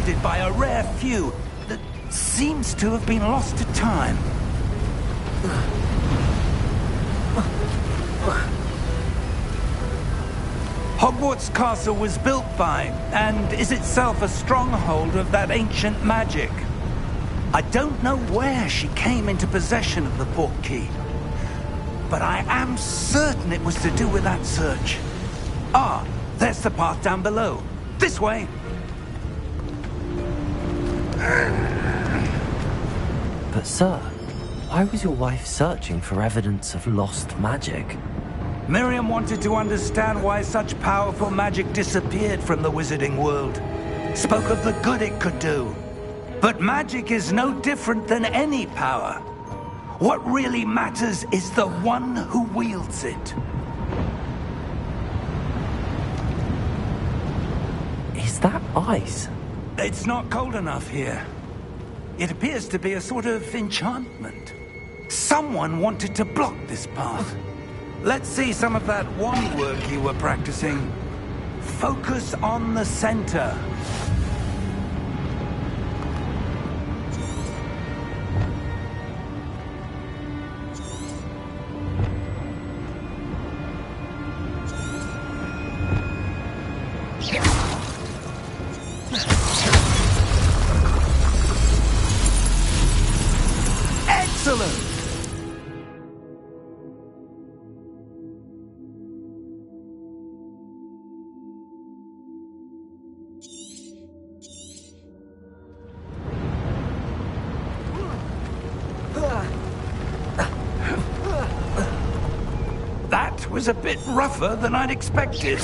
wielded by a rare few that seems to have been lost to time. Hogwarts Castle was built by, and is itself a stronghold of that ancient magic. I don't know where she came into possession of the portkey, but I am certain it was to do with that search. Ah, there's the path down below. This way! But sir, why was your wife searching for evidence of lost magic? Miriam wanted to understand why such powerful magic disappeared from the wizarding world. Spoke of the good it could do. But magic is no different than any power. What really matters is the one who wields it. Is that ice? It's not cold enough here. It appears to be a sort of enchantment. Someone wanted to block this path. Let's see some of that wand work you were practicing. Focus on the center. Excellent! That was a bit rougher than I'd expected.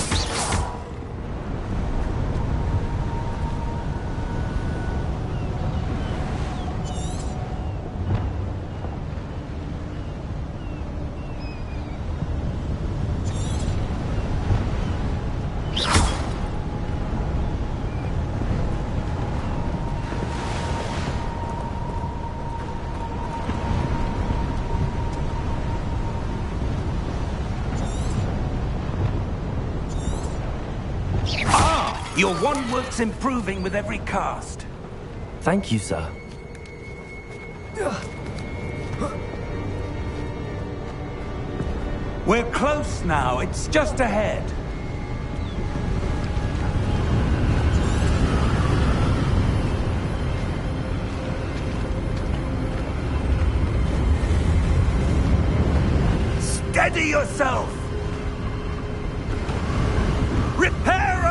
Your wand work's improving with every cast. Thank you, sir. We're close now. It's just ahead. Steady yourself! Reparo!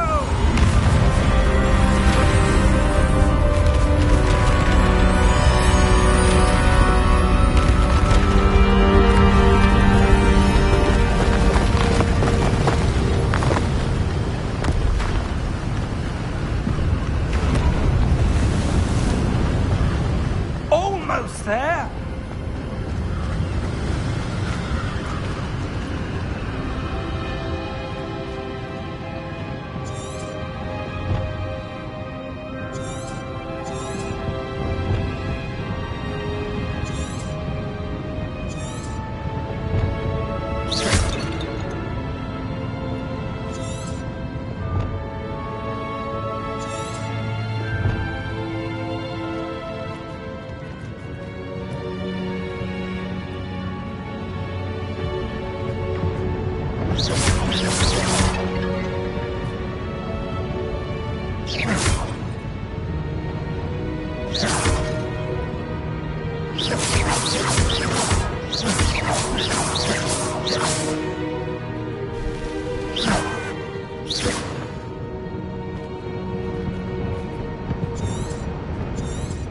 Almost there!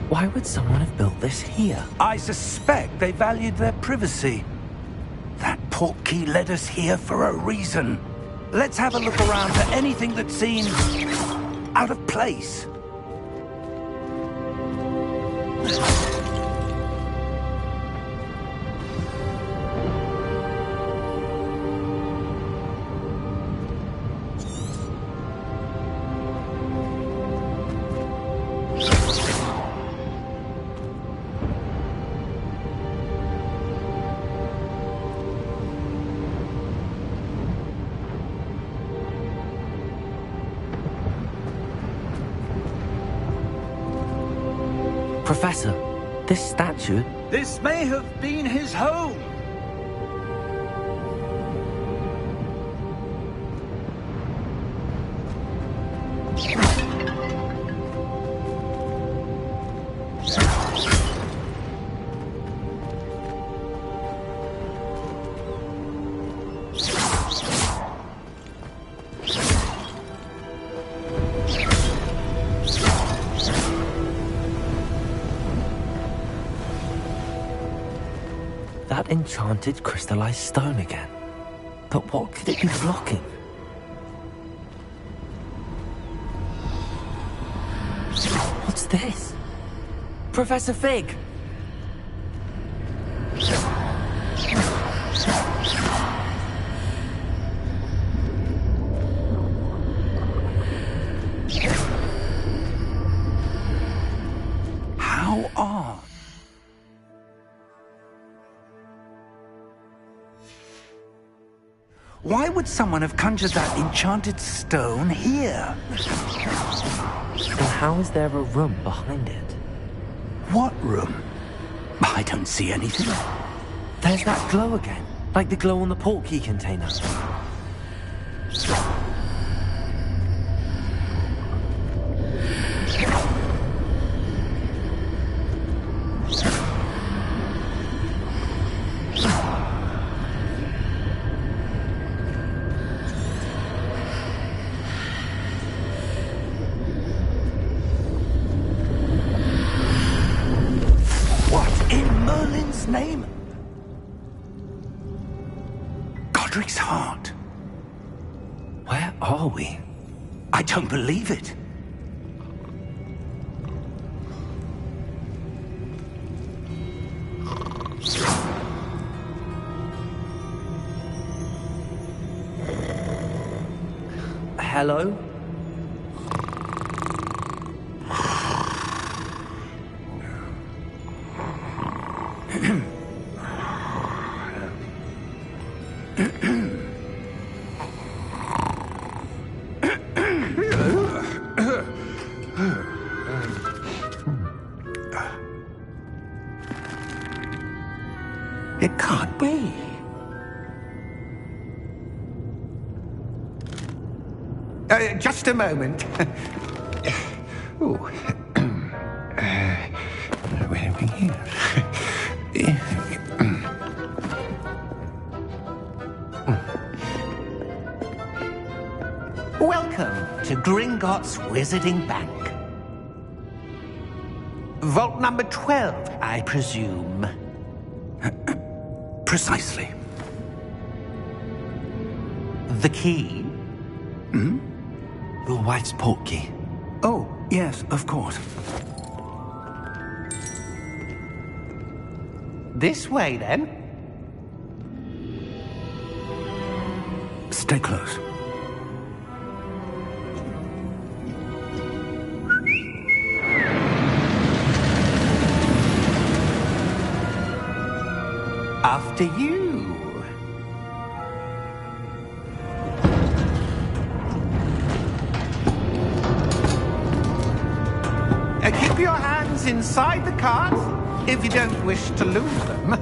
Why would someone have built this here? I suspect they valued their privacy. That portkey led us here for a reason. Let's have a look around for anything that seems out of place. Professor, this statue... This may have been his home. That enchanted crystallized stone again. But what could it be blocking? What's this? Professor Fig! How odd. Why would someone have conjured that enchanted stone here? And how is there a room behind it? What room? I don't see anything. There's that glow again, like the glow on the portkey container. Name? Godric's heart. Where are we? I don't believe it. Hello? It can't be. Just a moment. Ooh. Where are we here? Welcome to Gringotts Wizarding Bank. Vault number 12, I presume. Precisely. The key? Hmm? Your wife's portkey. Oh, yes, of course. This way, then. Stay close. After you. Keep your hands inside the cart if you don't wish to lose them.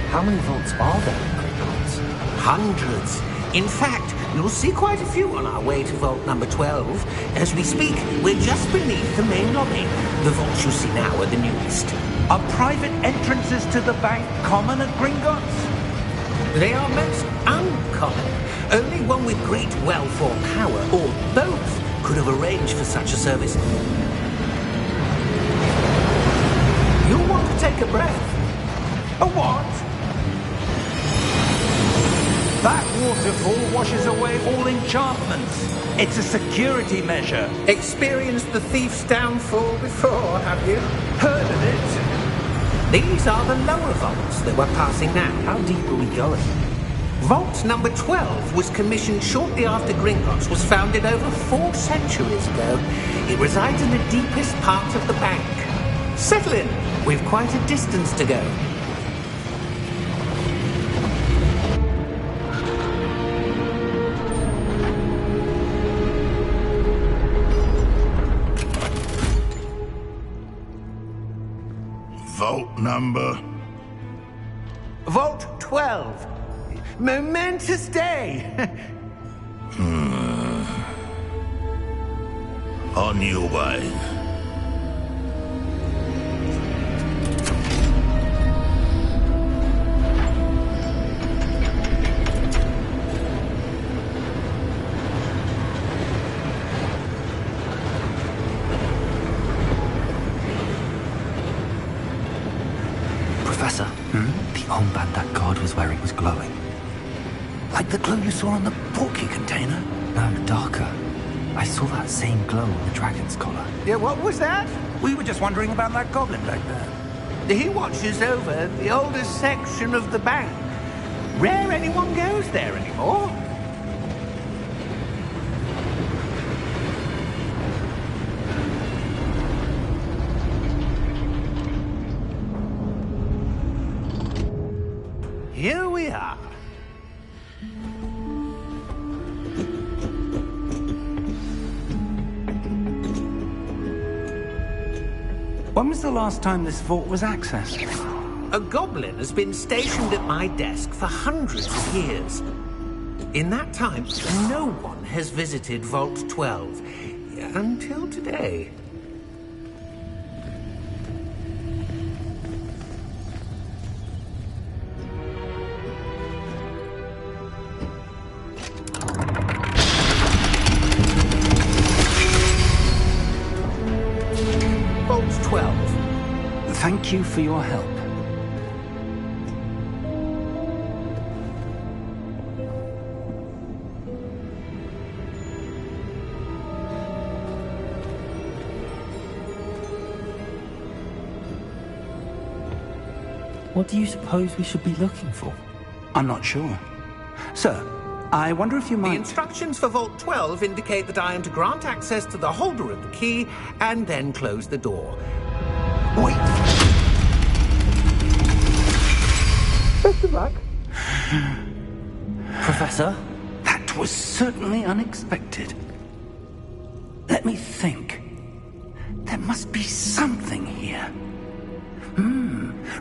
How many vaults are there in Gringotts? Hundreds. In fact, you'll see quite a few on our way to vault number 12. As we speak, we're just beneath the main lobby. The vaults you see now are the newest. Are private entrances to the bank common at Gringotts? They are most uncommon. Only one with great wealth or power, or both, could have arranged for such a service. You'll want to take a breath. A what? That waterfall washes away all enchantments. It's a security measure. Experienced the thief's downfall before, have you? Heard of it? These are the lower vaults that we're passing now. How deep are we going? Vault number 12 was commissioned shortly after Gringotts was founded over 4 centuries ago. It resides in the deepest part of the bank. Settle in. We've quite a distance to go. vault number? Vault 12. Momentous day. On your way. Professor, the armband that guard was wearing was glowing. Like the glow you saw on the portkey container? No, darker. I saw that same glow on the dragon's collar. Yeah, what was that? We were just wondering about that goblin back there. He watches over the oldest section of the bank. Rare anyone goes there anymore. Here we are. When was the last time this vault was accessed? A goblin has been stationed at my desk for hundreds of years. In that time, no one has visited Vault 12 until today. Vault 12. Thank you for your help. What do you suppose we should be looking for? I'm not sure. Sir, I wonder if you The might... instructions for Vault 12 indicate that I am to grant access to the holder of the key and then close the door. Wait. Best of luck. Professor? That was certainly unexpected. Let me think. There must be something here.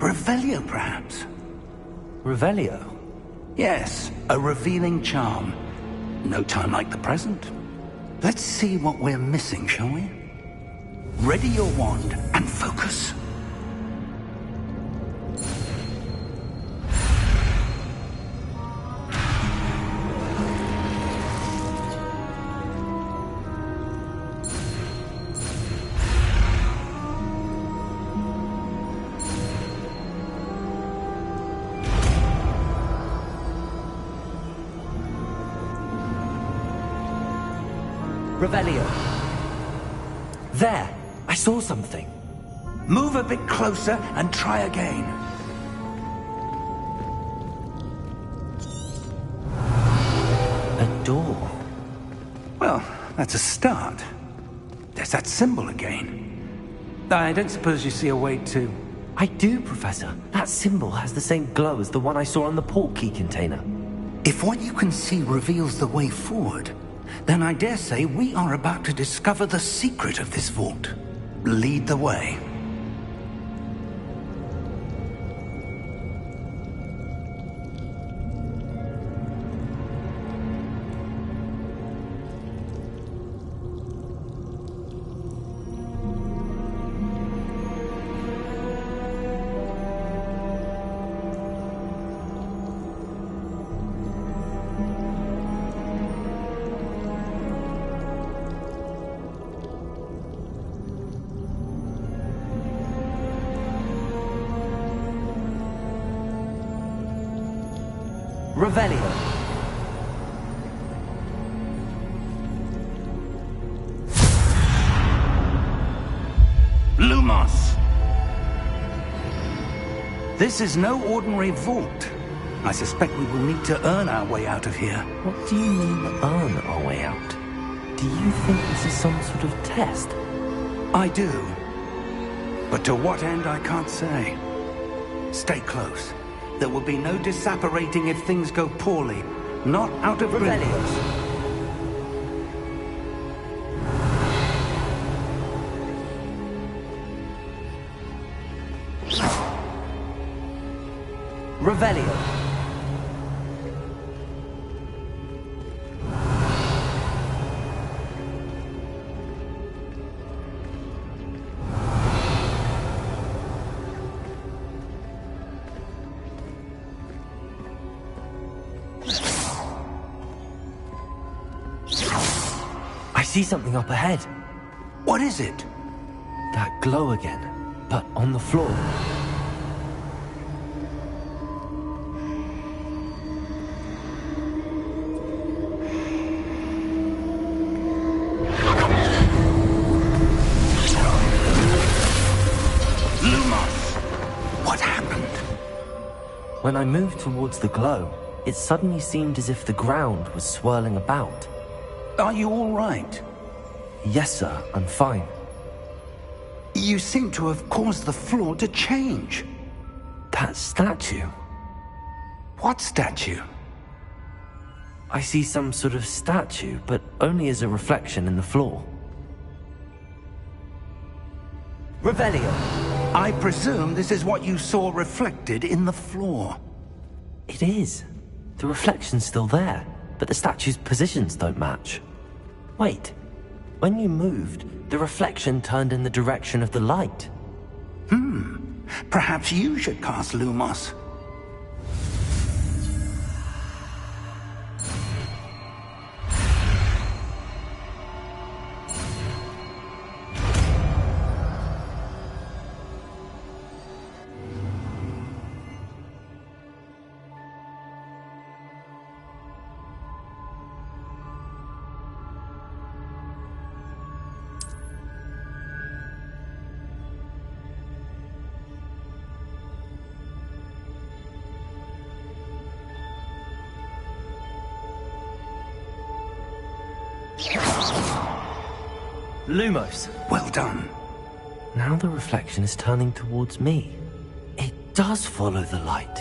Revelio, perhaps? Revelio? Yes, a revealing charm. No time like the present. Let's see what we're missing, shall we? Ready your wand and focus. Revelio. There! I saw something. Move a bit closer and try again. A door. Well, that's a start. There's that symbol again. I don't suppose you see a way to... I do, Professor. That symbol has the same glow as the one I saw on the portkey container. If what you can see reveals the way forward, then I dare say we are about to discover the secret of this vault. Lead the way. Revelio. Lumos! This is no ordinary vault. I suspect we will need to earn our way out of here. What do you mean, earn our way out? Do you think this is some sort of test? I do. But to what end, I can't say. Stay close. There will be no disapparating if things go poorly. Not out of brilliance. Revelio. I see something up ahead. What is it? That glow again, but on the floor. Lumos! What happened? When I moved towards the glow, it suddenly seemed as if the ground was swirling about. Are you all right? Yes, sir, I'm fine. You seem to have caused the floor to change. That statue. What statue? I see some sort of statue, but only as a reflection in the floor. Revelio. I presume this is what you saw reflected in the floor. It is. The reflection's still there, but the statue's positions don't match. Wait. When you moved, the reflection turned in the direction of the light. Perhaps you should cast Lumos. Lumos. Well done. Now the reflection is turning towards me. It does follow the light.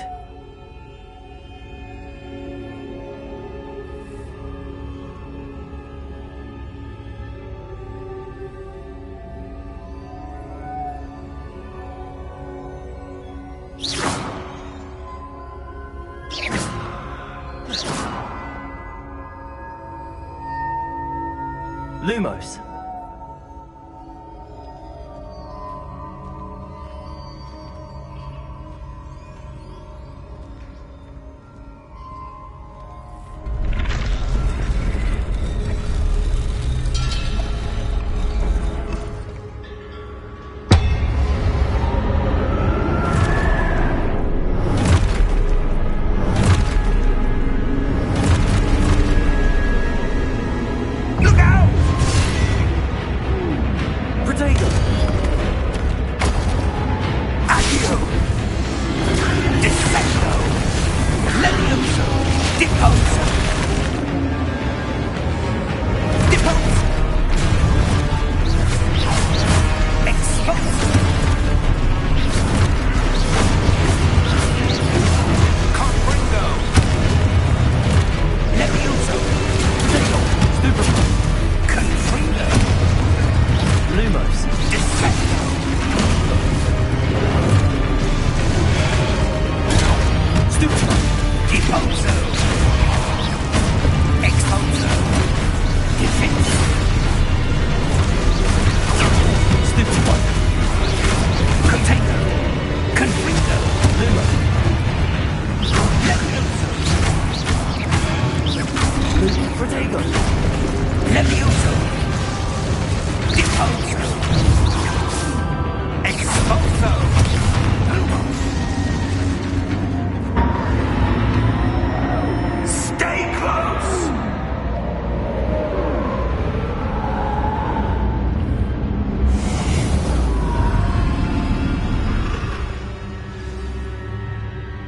Lumos.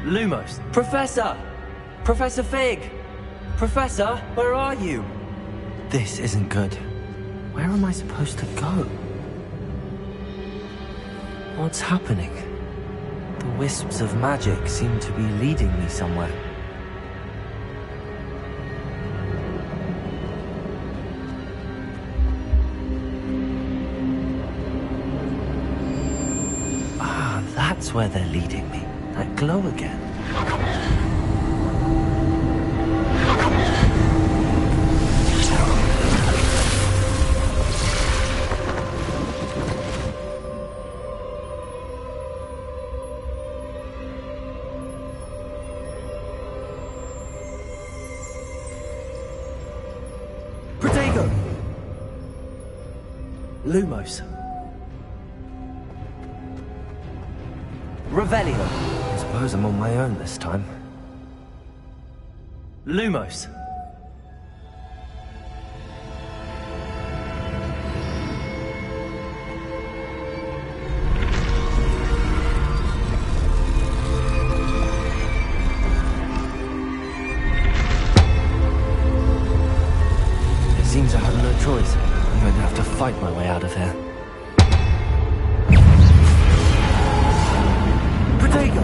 Lumos. Professor! Professor Fig! Professor, where are you? This isn't good. Where am I supposed to go? What's happening? The wisps of magic seem to be leading me somewhere. Ah, that's where they're leading me. That glow again. Protego! Lumos. Revelio. I suppose I'm on my own this time. Lumos. It seems I have no choice. I'm going to have to fight my way out of here. Protego!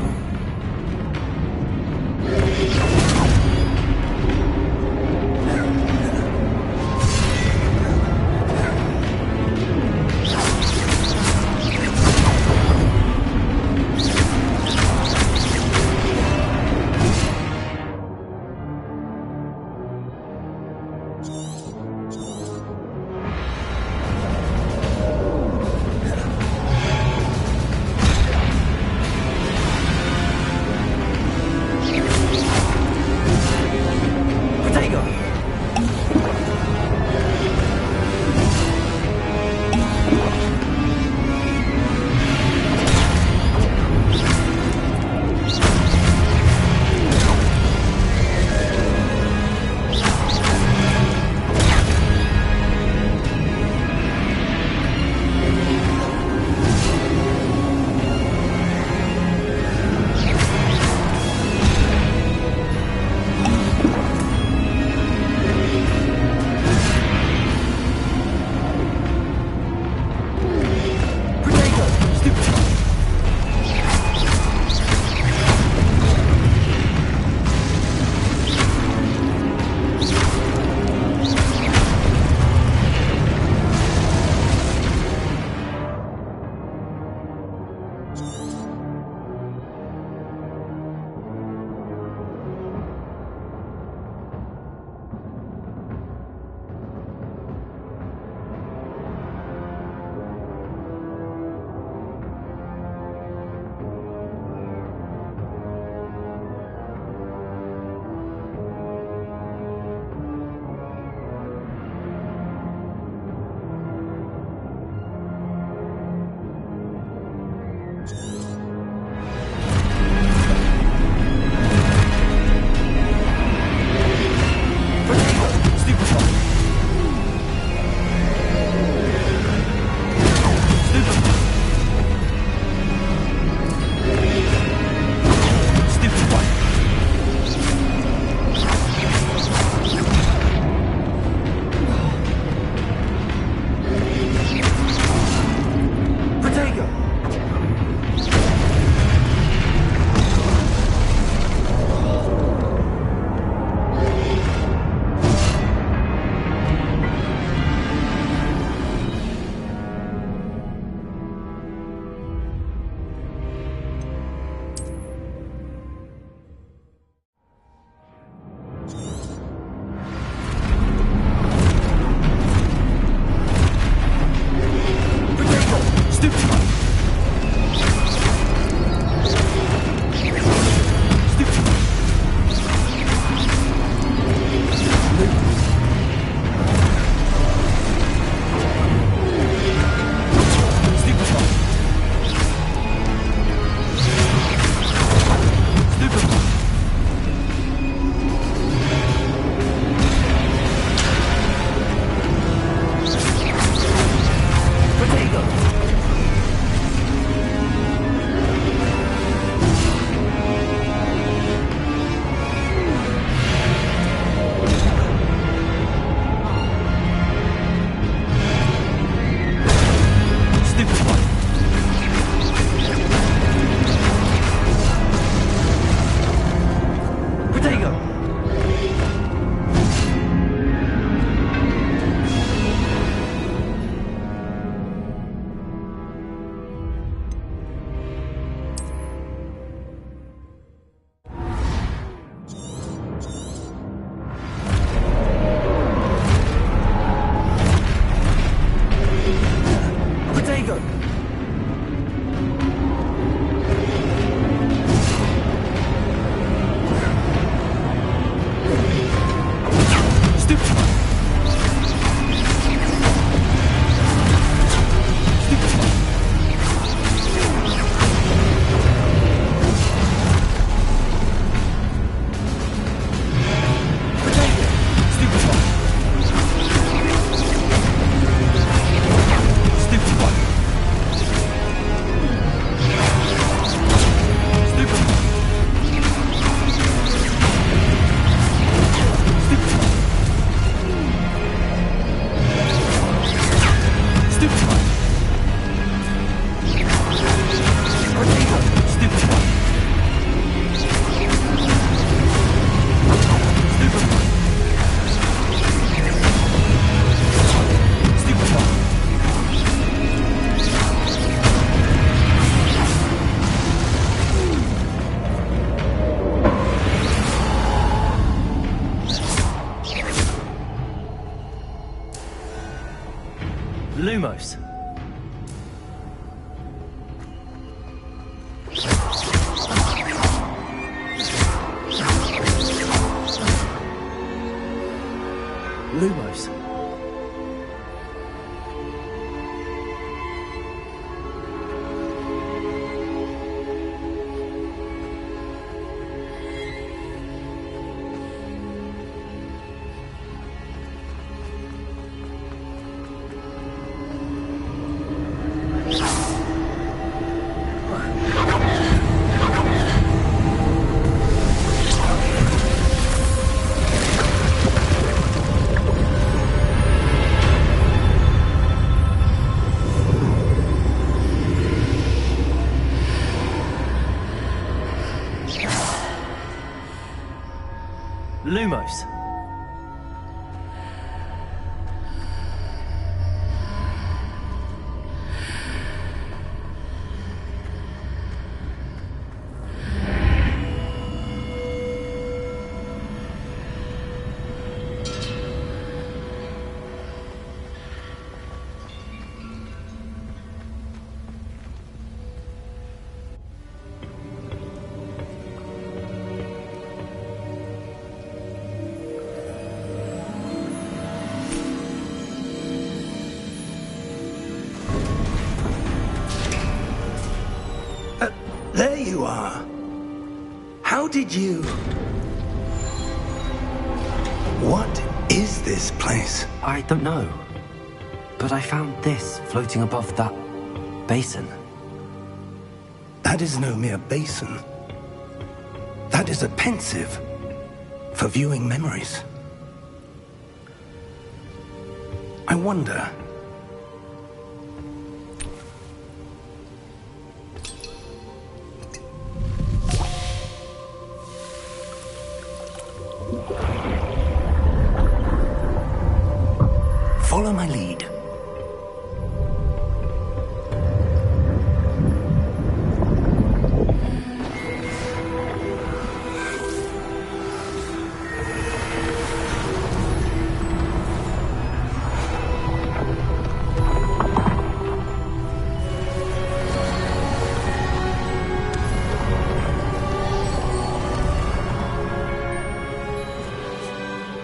Lumos. Lumos. Lumos. There you are. How did you... What is this place? I don't know. But I found this floating above that basin. That is no mere basin. That is a pensive for viewing memories. I wonder... Follow my lead.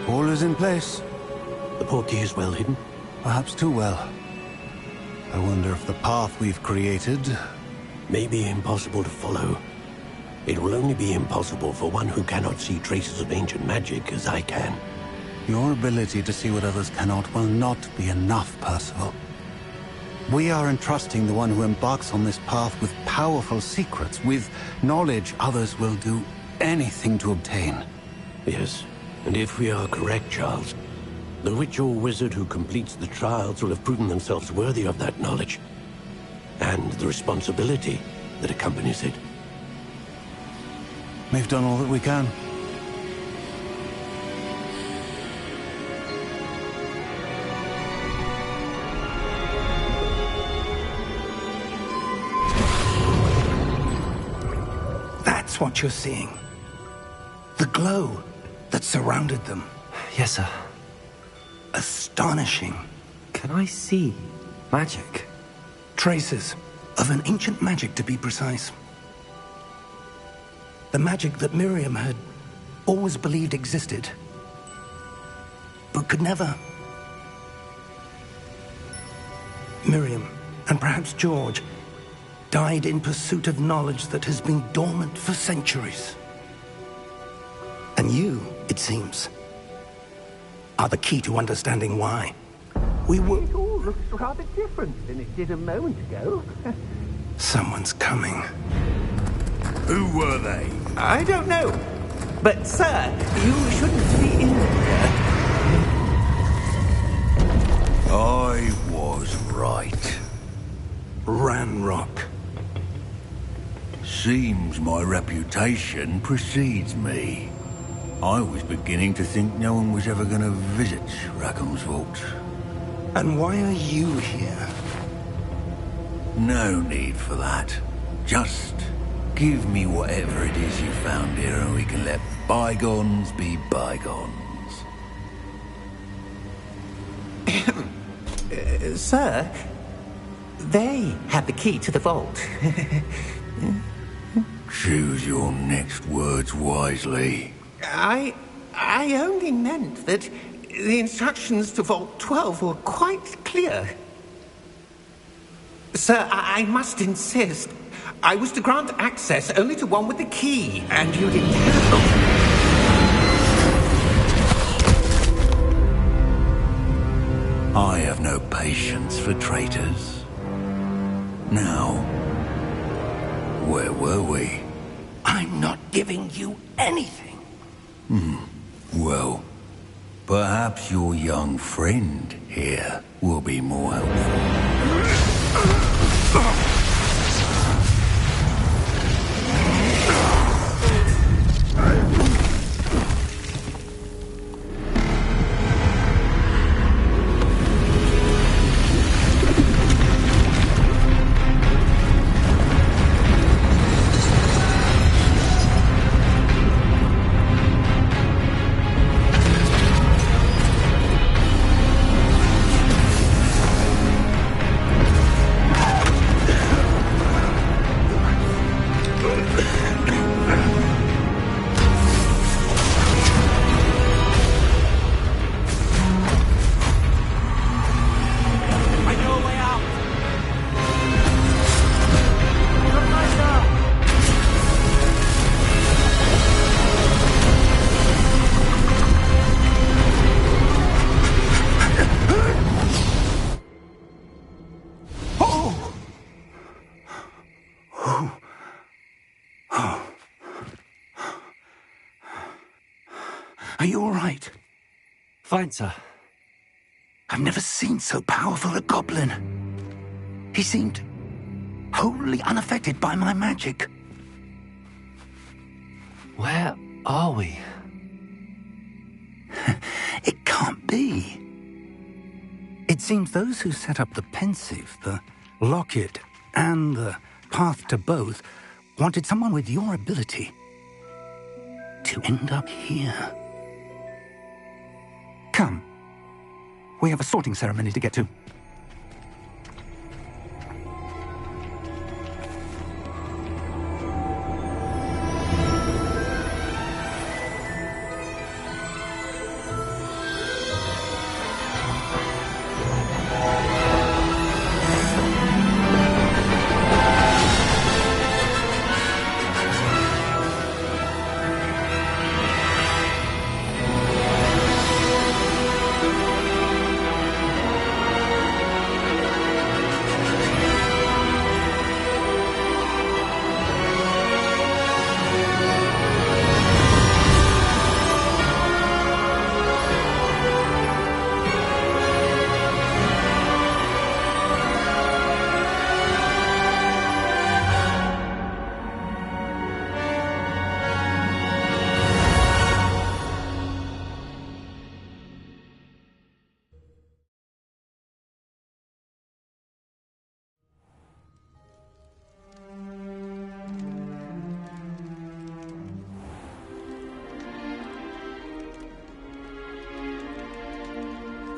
All is in place. The portkey is well hidden. Perhaps too well. I wonder if the path we've created... May be impossible to follow. It will only be impossible for one who cannot see traces of ancient magic as I can. Your ability to see what others cannot will not be enough, Percival. We are entrusting the one who embarks on this path with powerful secrets, with knowledge others will do anything to obtain. Yes, and if we are correct, Charles, the witch or wizard who completes the trials will have proven themselves worthy of that knowledge, and the responsibility that accompanies it. We've done all that we can. That's what you're seeing. The glow that surrounded them. Yes, sir. Astonishing. Can I see magic? Traces of an ancient magic, to be precise. The magic that Miriam had always believed existed, but could never. Miriam, and perhaps George, died in pursuit of knowledge that has been dormant for centuries. And you, it seems, are the key to understanding why. We were... It all looks rather different than it did a moment ago. Someone's coming. Who were they? I don't know. But, sir, you shouldn't be in here. I was right. Ranrock. Seems my reputation precedes me. I was beginning to think no one was ever going to visit Rackham's vault. And why are you here? No need for that. Just give me whatever it is you found here and we can let bygones be bygones. Sir, they had the key to the vault. Choose your next words wisely. I only meant that the instructions to Vault 12 were quite clear. Sir, I must insist. I was to grant access only to one with the key, and you didn't have... I have no patience for traitors. Now, where were we? I'm not giving you anything. Well, perhaps your young friend here will be more helpful. Are you all right? Fine, sir. I've never seen so powerful a goblin. He seemed wholly unaffected by my magic. Where are we? It can't be. It seems those who set up the pensive, the locket, and the path to both wanted someone with your ability to end up here. Come. We have a sorting ceremony to get to.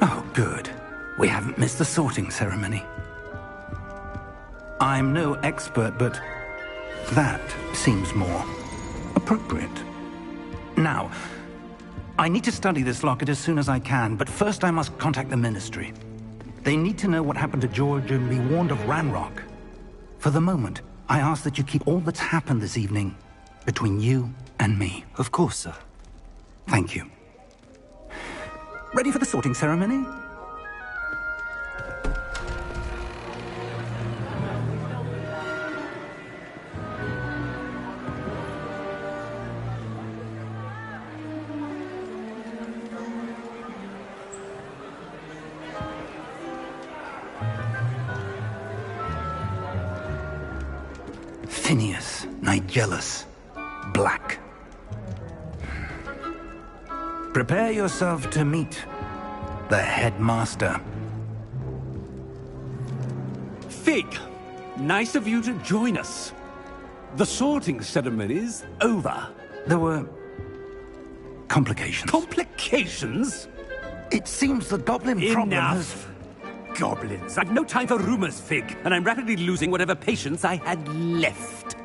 Oh, good. We haven't missed the sorting ceremony. I'm no expert, but that seems more appropriate. Now, I need to study this locket as soon as I can, but first I must contact the Ministry. They need to know what happened to George and be warned of Ranrock. For the moment, I ask that you keep all that's happened this evening between you and me. Of course, sir. Thank you. Ready for the sorting ceremony? Phineas, Nigellus, Black. Prepare yourself to meet the headmaster. Fig, nice of you to join us. The sorting ceremony's over. There were complications. Complications? It seems the goblin problem has... Enough. goblins! I've no time for rumors, Fig, and I'm rapidly losing whatever patience I had left.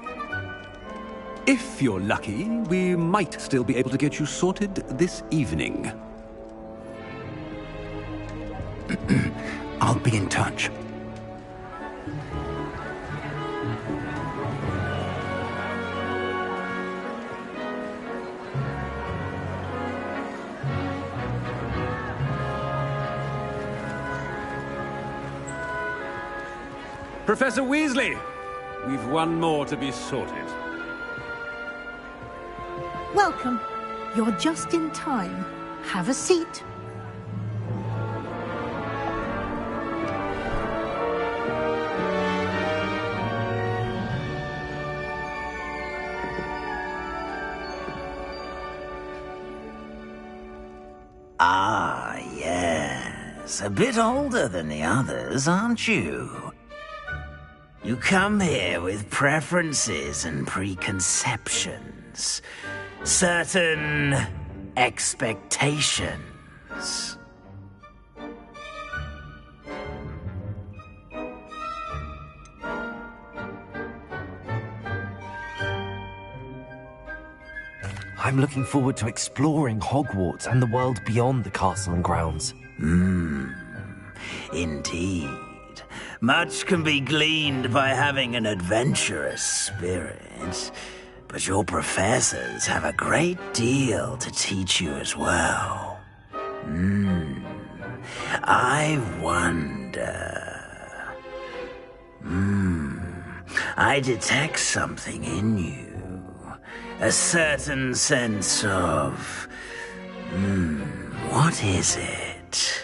If you're lucky, we might still be able to get you sorted this evening. I'll be in touch. Professor Weasley, we've one more to be sorted. Welcome. You're just in time. Have a seat. Ah, yes. A bit older than the others, aren't you? You come here with preferences and preconceptions. Certain expectations. I'm looking forward to exploring Hogwarts and the world beyond the castle and grounds. Indeed. Much can be gleaned by having an adventurous spirit, but your professors have a great deal to teach you as well. I wonder... I detect something in you. A certain sense of... what is it?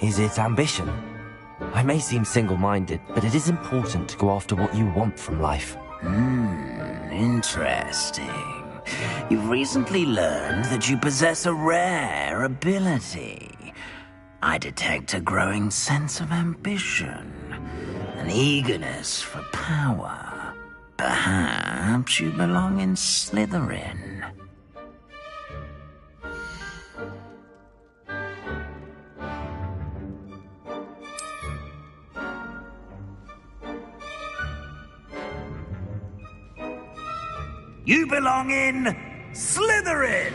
Is it ambition? I may seem single-minded, but it is important to go after what you want from life. Interesting. You've recently learned that you possess a rare ability. I detect a growing sense of ambition, an eagerness for power. Perhaps you belong in Slytherin. You belong in Slytherin!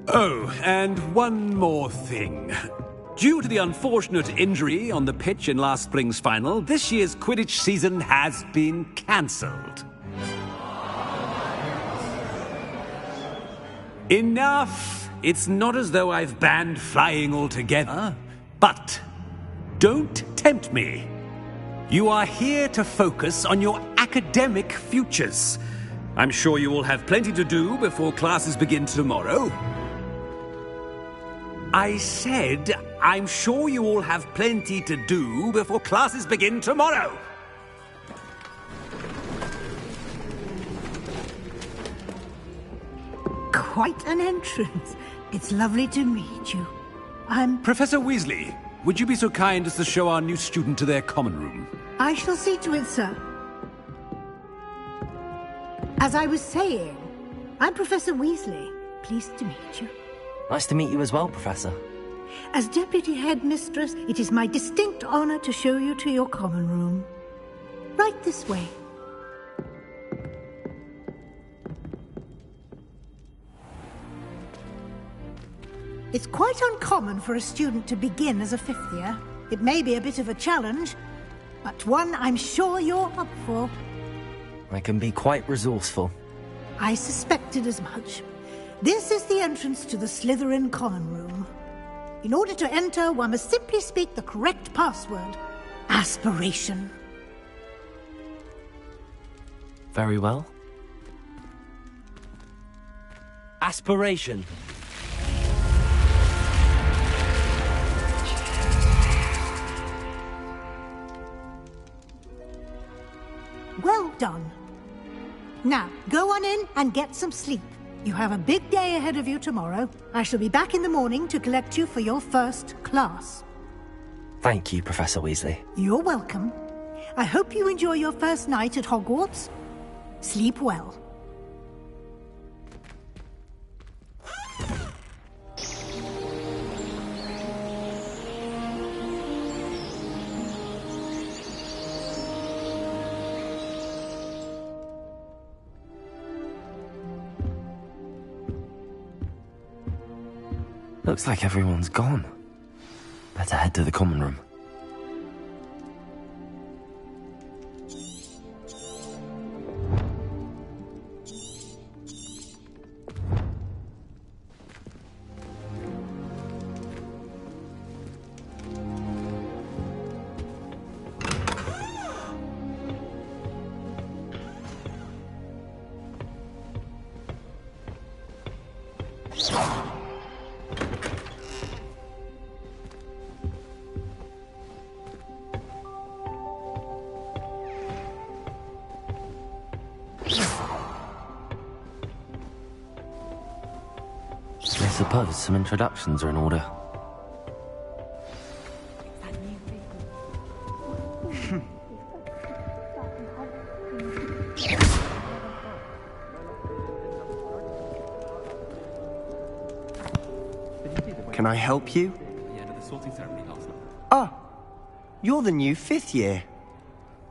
Oh, and one more thing. Due to the unfortunate injury on the pitch in last spring's final, this year's Quidditch season has been cancelled. Enough! It's not as though I've banned flying altogether, but don't tempt me. You are here to focus on your academic futures. I'm sure you will have plenty to do before classes begin tomorrow. I said, I'm sure you all have plenty to do before classes begin tomorrow. Quite an entrance. It's lovely to meet you. I'm... Professor Weasley, would you be so kind as to show our new student to their common room? I shall see to it, sir. As I was saying, I'm Professor Weasley. Pleased to meet you. Nice to meet you as well, Professor. As Deputy Headmistress, it is my distinct honor to show you to your common room. Right this way. It's quite uncommon for a student to begin as a fifth year. It may be a bit of a challenge, but one I'm sure you're up for. I can be quite resourceful. I suspected as much. This is the entrance to the Slytherin common room. In order to enter, one must simply speak the correct password. Aspiration. Very well. Aspiration. Well done. Now, go on in and get some sleep. You have a big day ahead of you tomorrow. I shall be back in the morning to collect you for your first class. Thank you, Professor Weasley. You're welcome. I hope you enjoy your first night at Hogwarts. Sleep well. Looks like everyone's gone. Better head to the common room. I suppose some introductions are in order. Can I help you? Ah, you're the new 5th year.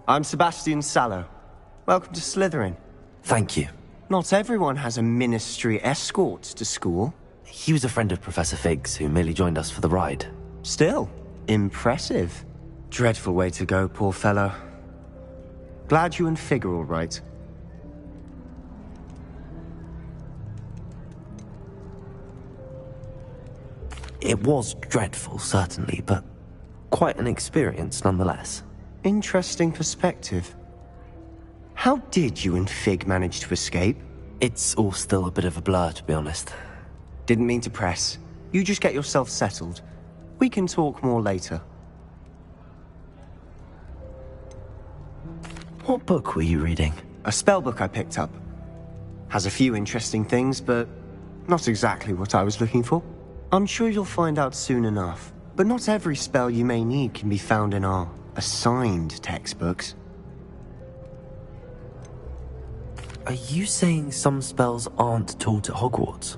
I'm Sebastian Sallow. Welcome to Slytherin. Thank you. Not everyone has a ministry escort to school. He was a friend of Professor Fig's who merely joined us for the ride. Still, impressive. Dreadful way to go, poor fellow. Glad you and Fig are all right. It was dreadful, certainly, but quite an experience nonetheless. Interesting perspective. How did you and Fig manage to escape? It's all still a bit of a blur, to be honest. Didn't mean to press. You just get yourself settled. We can talk more later. What book were you reading? A spell book I picked up. Has a few interesting things, but not exactly what I was looking for. I'm sure you'll find out soon enough. But not every spell you may need can be found in our assigned textbooks. Are you saying some spells aren't taught at Hogwarts?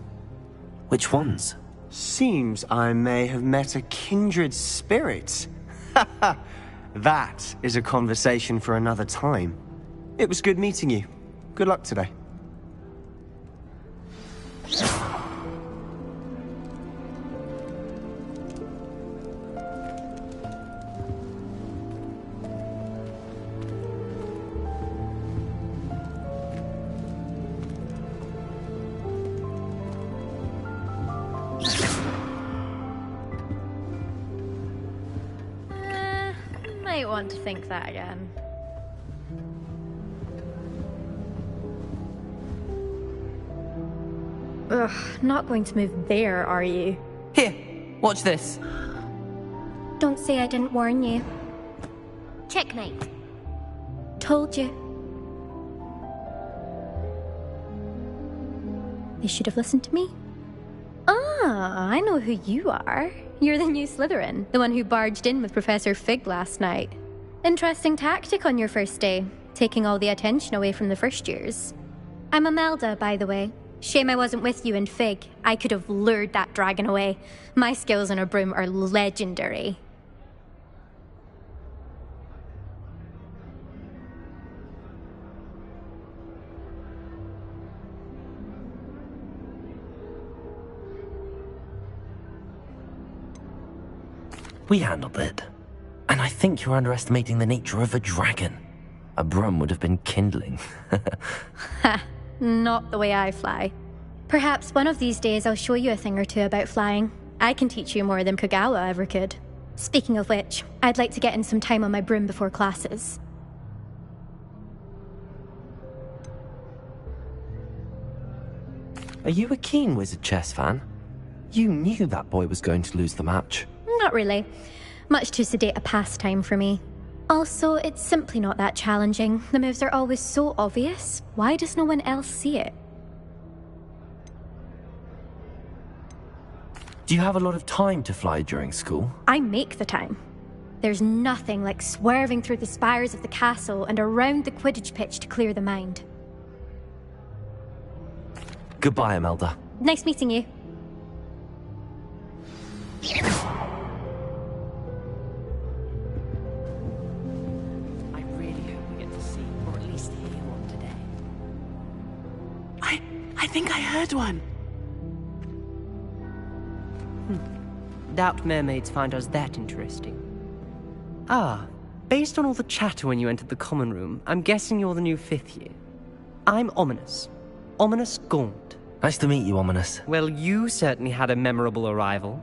Which ones? Seems I may have met a kindred spirit. That is a conversation for another time. It was good meeting you. Good luck today. Might want to think that again. Ugh, not going to move there, are you? Here, watch this. Don't say I didn't warn you. Checkmate. Told you. They should have listened to me. Ah, I know who you are. You're the new Slytherin, the one who barged in with Professor Fig last night. Interesting tactic on your first day, taking all the attention away from the first years. I'm Imelda, by the way. Shame I wasn't with you in Fig. I could have lured that dragon away. My skills on a broom are legendary. We handled it. And I think you're underestimating the nature of a dragon. A broom would have been kindling. Ha, not the way I fly. Perhaps one of these days I'll show you a thing or two about flying. I can teach you more than Kogawa ever could. Speaking of which, I'd like to get in some time on my broom before classes. Are you a keen Wizard chess fan? You knew that boy was going to lose the match. Not really. Much too sedate a pastime for me. Also, it's simply not that challenging. The moves are always so obvious. Why does no one else see it? Do you have a lot of time to fly during school? I make the time. There's nothing like swerving through the spires of the castle and around the Quidditch pitch to clear the mind. Goodbye, Imelda. Nice meeting you. I really hope we get to see, or at least hear one today. I think I heard one. Doubt mermaids find us that interesting. Ah, based on all the chatter when you entered the common room, I'm guessing you're the new 5th year. I'm Ominous. Ominous Gaunt. Nice to meet you, Ominous. Well, you certainly had a memorable arrival.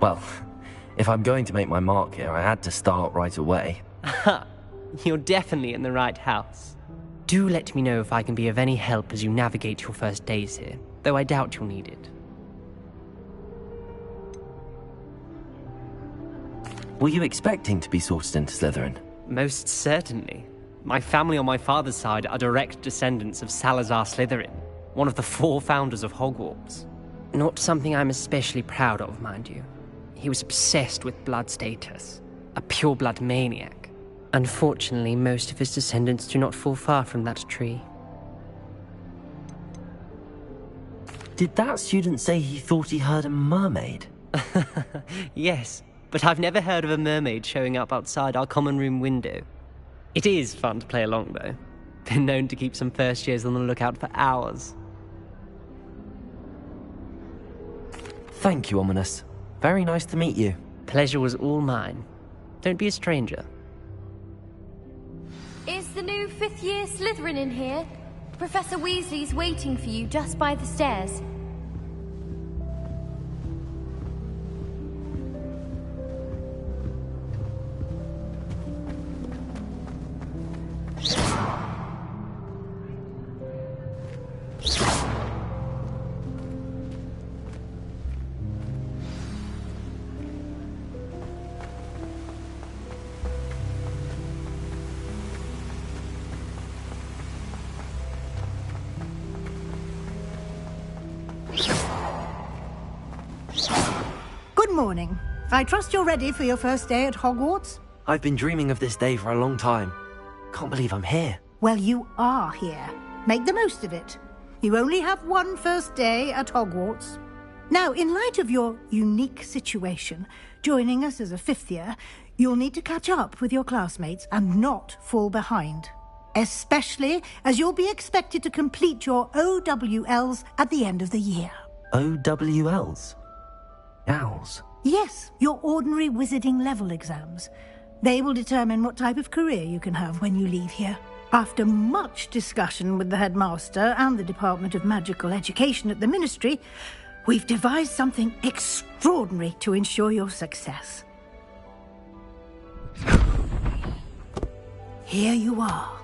Well, if I'm going to make my mark here, I had to start right away. Aha, you're definitely in the right house. Do let me know if I can be of any help as you navigate your first days here, though I doubt you'll need it. Were you expecting to be sorted into Slytherin? Most certainly. My family on my father's side are direct descendants of Salazar Slytherin, one of the 4 founders of Hogwarts. Not something I'm especially proud of, mind you. He was obsessed with blood status, a pure-blood maniac. Unfortunately, most of his descendants do not fall far from that tree. Did that student say he thought he heard a mermaid? Yes, but I've never heard of a mermaid showing up outside our common room window. It is fun to play along, though. Been known to keep some first years on the lookout for hours. Thank you, Ominous. Very nice to meet you. Pleasure was all mine. Don't be a stranger. Is the new 5th year Slytherin in here? Professor Weasley's waiting for you just by the stairs. Good morning. I trust you're ready for your first day at Hogwarts? I've been dreaming of this day for a long time. Can't believe I'm here. Well, you are here. Make the most of it. You only have one first day at Hogwarts. Now, in light of your unique situation, joining us as a 5th year, you'll need to catch up with your classmates and not fall behind. Especially as you'll be expected to complete your OWLs at the end of the year. OWLs? Owls? Yes, your ordinary wizarding level exams. They will determine what type of career you can have when you leave here. After much discussion with the headmaster and the Department of Magical Education at the Ministry, we've devised something extraordinary to ensure your success. Here you are.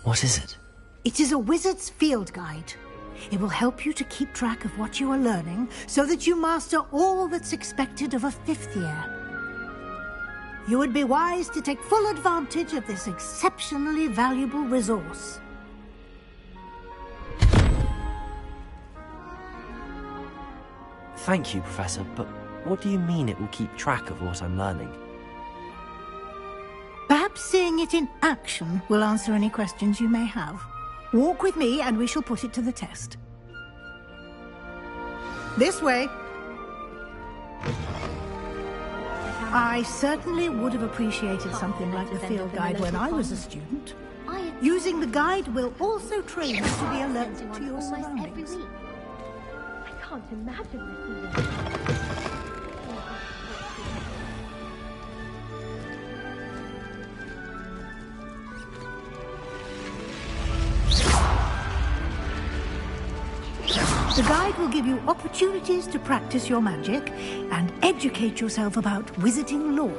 What is it? It is a wizard's field guide. It will help you to keep track of what you are learning so that you master all that's expected of a 5th year. You would be wise to take full advantage of this exceptionally valuable resource. Thank you, Professor, but what do you mean it will keep track of what I'm learning? Perhaps seeing it in action will answer any questions you may have. Walk with me and we shall put it to the test. This way. I certainly would have appreciated something like the field guide when I was a student. Using the guide will also train you to be alert to your surroundings. I can't imagine receiving. The guide will give you opportunities to practice your magic and educate yourself about wizarding lore.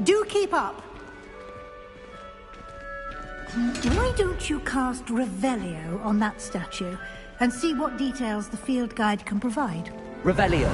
Do keep up! Why don't you cast Revelio on that statue and see what details the field guide can provide? Revelio.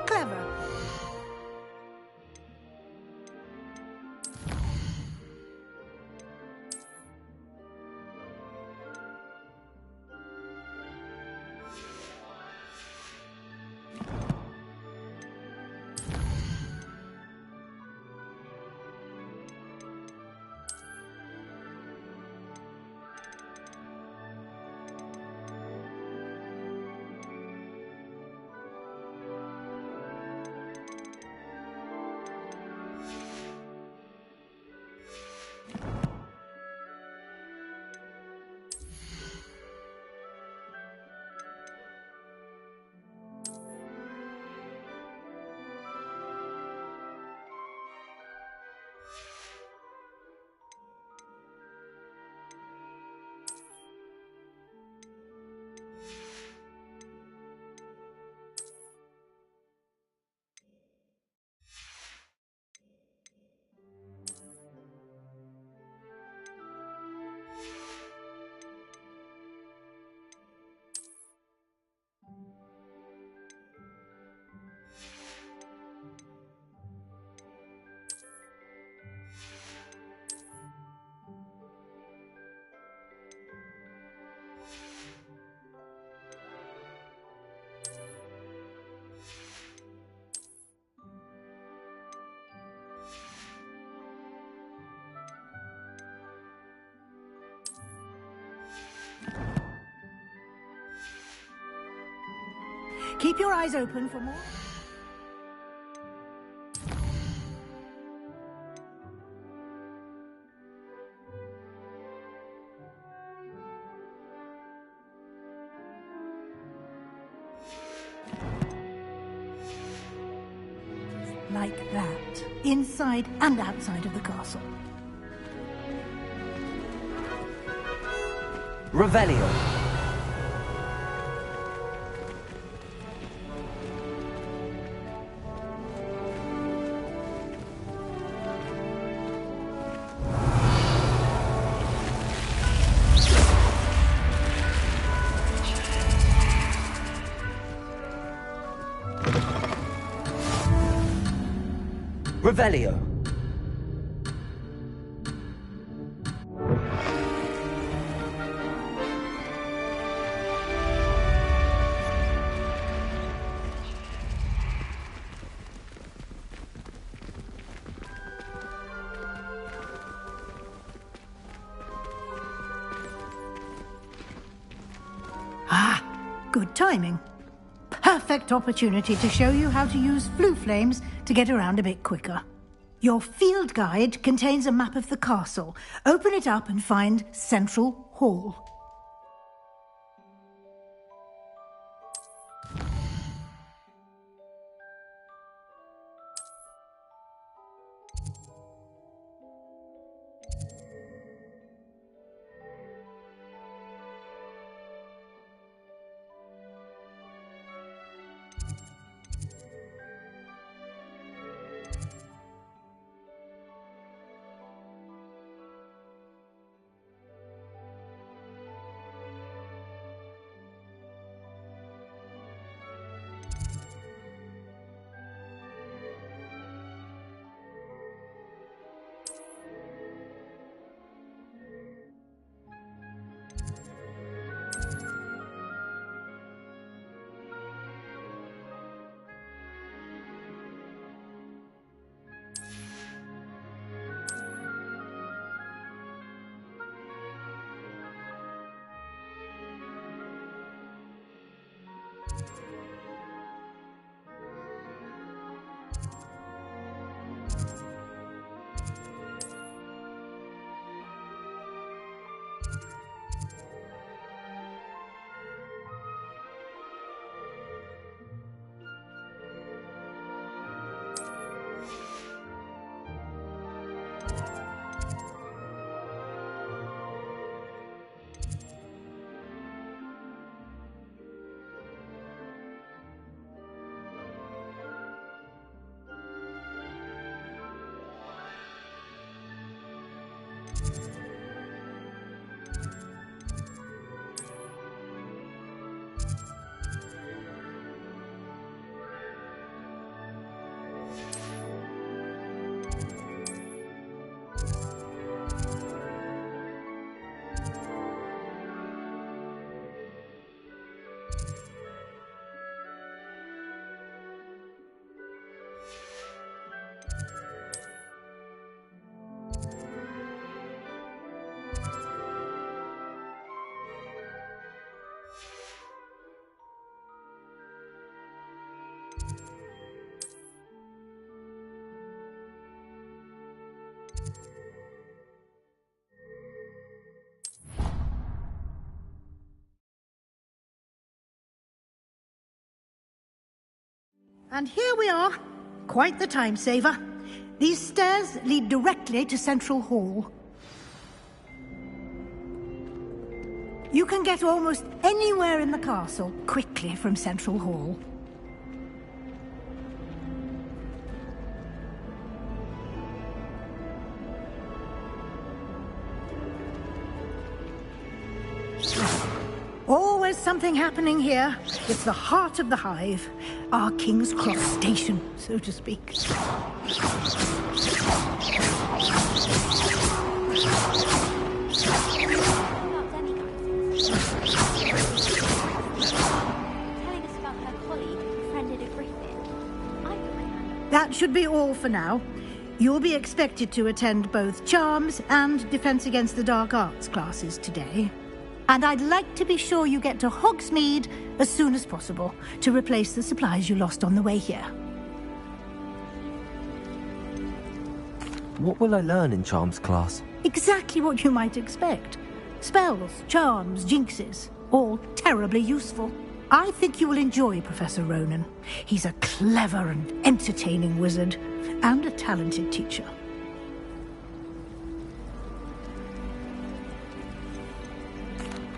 Clever. Keep your eyes open for more. Like that, inside and outside of the castle. Revelio. Revelio. Ah, good timing. Perfect opportunity to show you how to use flue flames to get around a bit quicker. Your field guide contains a map of the castle. Open it up and find Central Hall. And here we are. Quite the time saver. These stairs lead directly to Central Hall. You can get almost anywhere in the castle quickly from Central Hall. Always something happening here. It's the heart of the hive. Our King's Cross station, so to speak. That should be all for now. You'll be expected to attend both Charms and Defense Against the Dark Arts classes today. And I'd like to be sure you get to Hogsmeade as soon as possible to replace the supplies you lost on the way here. What will I learn in Charms class? Exactly what you might expect. Spells, charms, jinxes, all terribly useful. I think you will enjoy Professor Ronan. He's a clever and entertaining wizard, and a talented teacher.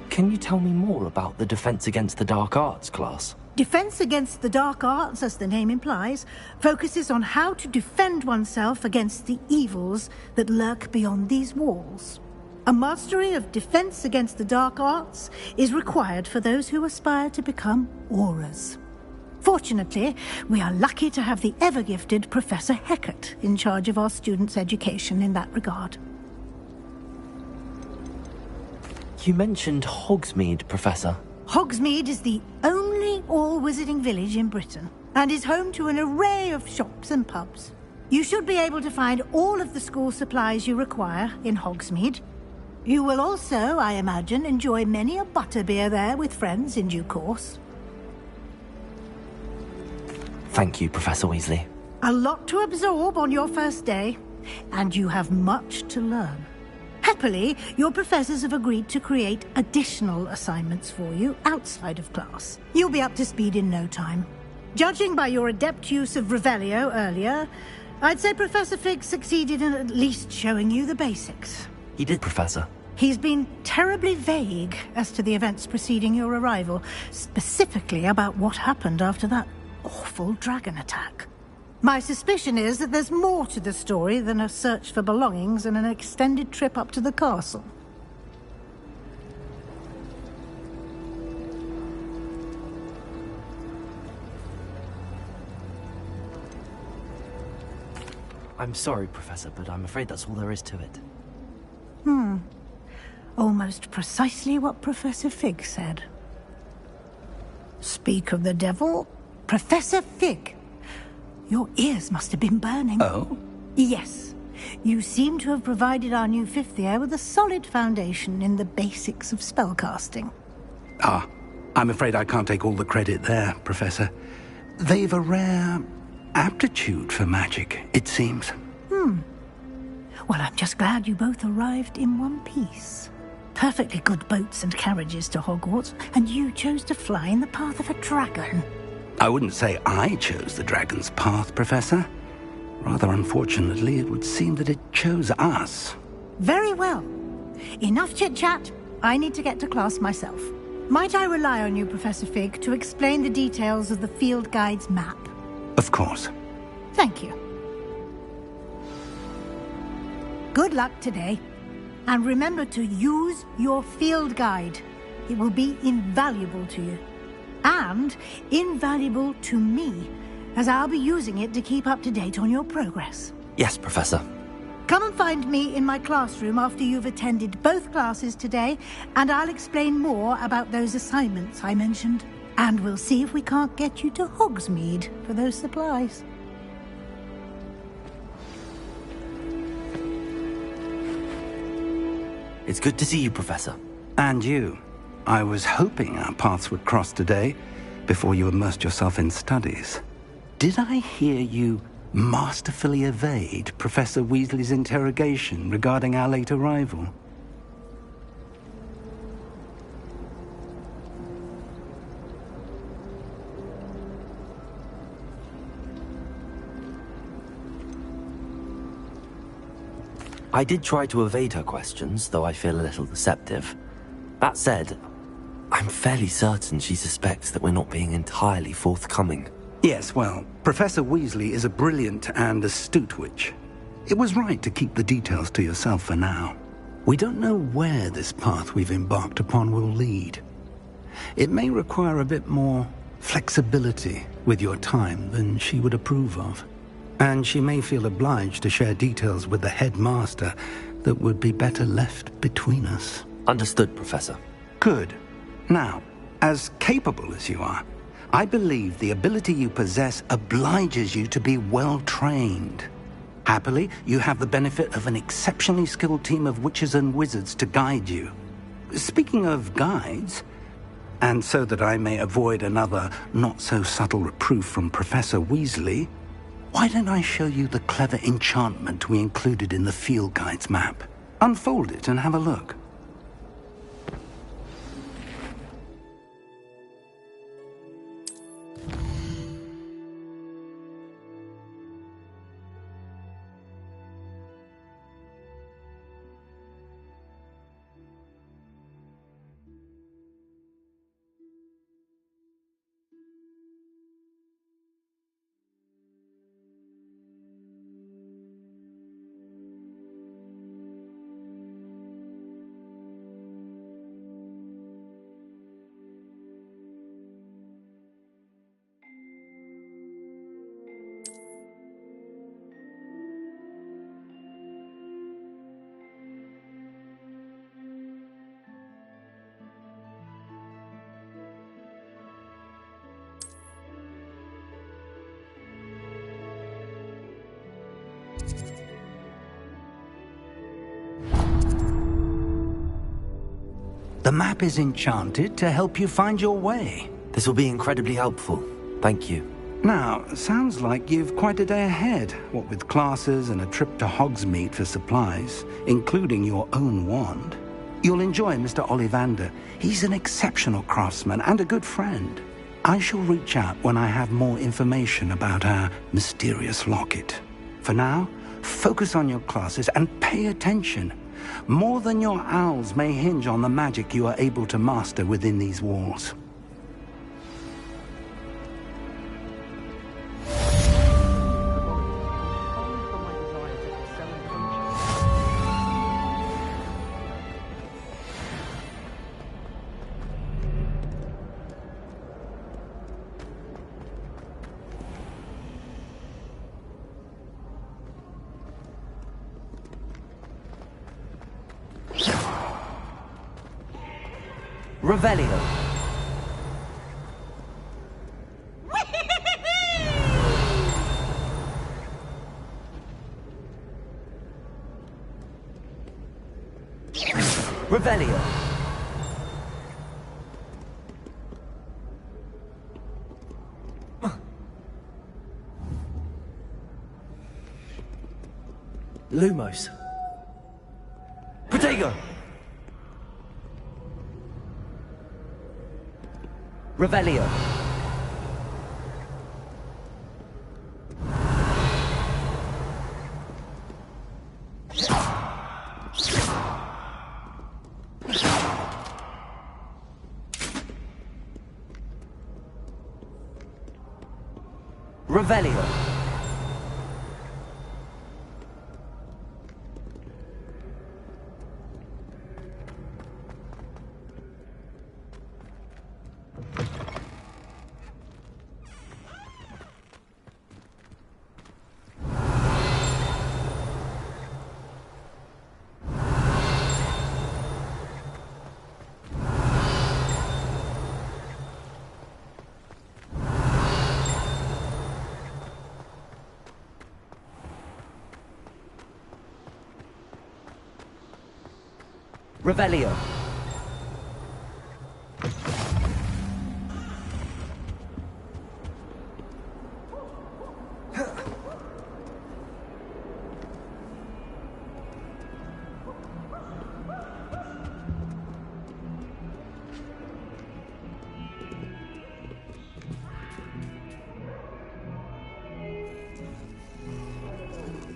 Can you tell me more about the Defense Against the Dark Arts class? Defense Against the Dark Arts, as the name implies, focuses on how to defend oneself against the evils that lurk beyond these walls. A mastery of Defense Against the Dark Arts is required for those who aspire to become Auras. Fortunately, we are lucky to have the ever-gifted Professor Hecat in charge of our students' education in that regard. You mentioned Hogsmeade, Professor. Hogsmeade is the only all-wizarding village in Britain, and is home to an array of shops and pubs. You should be able to find all of the school supplies you require in Hogsmeade. You will also, I imagine, enjoy many a butterbeer there with friends in due course. Thank you, Professor Weasley. A lot to absorb on your first day, and you have much to learn. Happily, your professors have agreed to create additional assignments for you outside of class. You'll be up to speed in no time. Judging by your adept use of Revelio earlier, I'd say Professor Fig succeeded in at least showing you the basics. He did, Professor. He's been terribly vague as to the events preceding your arrival, specifically about what happened after that awful dragon attack. My suspicion is that there's more to the story than a search for belongings and an extended trip up to the castle. I'm sorry, Professor, but I'm afraid that's all there is to it. Almost precisely what Professor Fig said. Speak of the devil, Professor Fig. Your ears must have been burning. Oh? Yes. You seem to have provided our new fifth year with a solid foundation in the basics of spellcasting. Ah, I'm afraid I can't take all the credit there, Professor. They've a rare aptitude for magic, it seems. Well, I'm just glad you both arrived in one piece. Perfectly good boats and carriages to Hogwarts, and you chose to fly in the path of a dragon. I wouldn't say I chose the dragon's path, Professor. Rather unfortunately, it would seem that it chose us. Very well. Enough chit-chat. I need to get to class myself. Might I rely on you, Professor Fig, to explain the details of the field guide's map? Of course. Thank you. Good luck today. And remember to use your field guide. It will be invaluable to you. And invaluable to me, as I'll be using it to keep up to date on your progress. Yes, Professor. Come and find me in my classroom after you've attended both classes today, and I'll explain more about those assignments I mentioned. And we'll see if we can't get you to Hogsmeade for those supplies. It's good to see you, Professor. And you. I was hoping our paths would cross today, before you immersed yourself in studies. Did I hear you masterfully evade Professor Weasley's interrogation regarding our late arrival? I did try to evade her questions, though I feel a little deceptive. That said, I'm fairly certain she suspects that we're not being entirely forthcoming. Yes, well, Professor Weasley is a brilliant and astute witch. It was right to keep the details to yourself for now. We don't know where this path we've embarked upon will lead. It may require a bit more flexibility with your time than she would approve of. And she may feel obliged to share details with the headmaster that would be better left between us. Understood, Professor. Good. Now, as capable as you are, I believe the ability you possess obliges you to be well trained. Happily, you have the benefit of an exceptionally skilled team of witches and wizards to guide you. Speaking of guides, and so that I may avoid another not-so-subtle reproof from Professor Weasley, why don't I show you the clever enchantment we included in the field guide's map? Unfold it and have a look. The map is enchanted to help you find your way. This will be incredibly helpful. Thank you. Now, sounds like you've quite a day ahead, what with classes and a trip to Hogsmeade for supplies, including your own wand. You'll enjoy Mr. Ollivander. He's an exceptional craftsman and a good friend. I shall reach out when I have more information about our mysterious locket. For now, focus on your classes and pay attention. More than your owls may hinge on the magic you are able to master within these walls. Revelio. Revelio. Lumos. Protego. Revelio. Revelio. Revelio.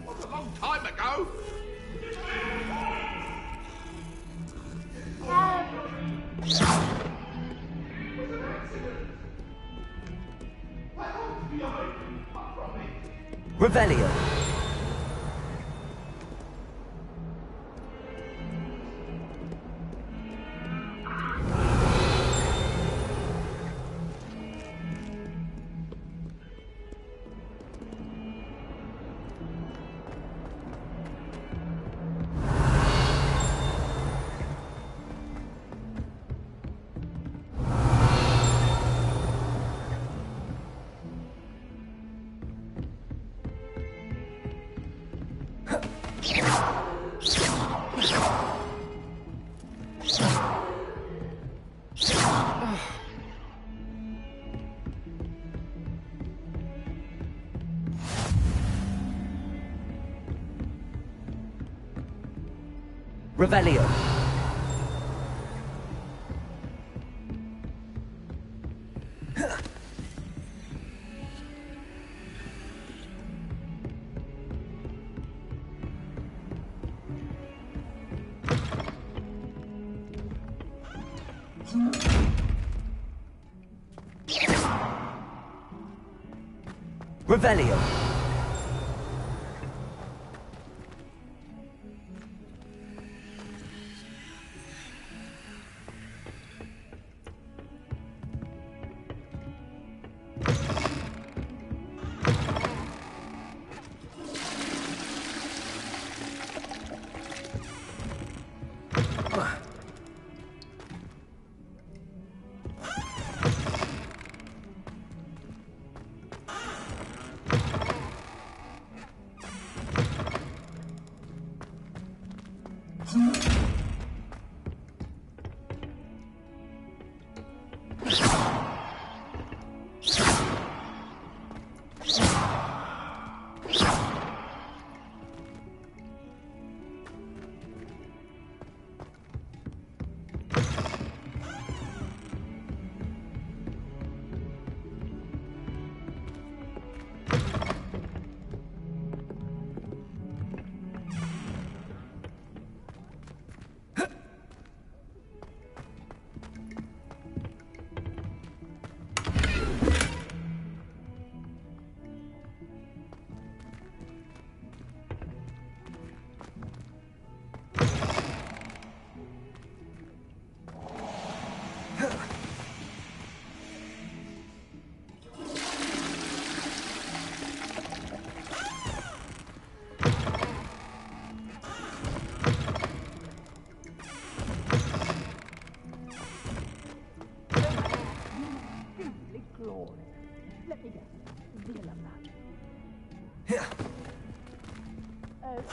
A long time ago. Revelio. Revelio. Revelio.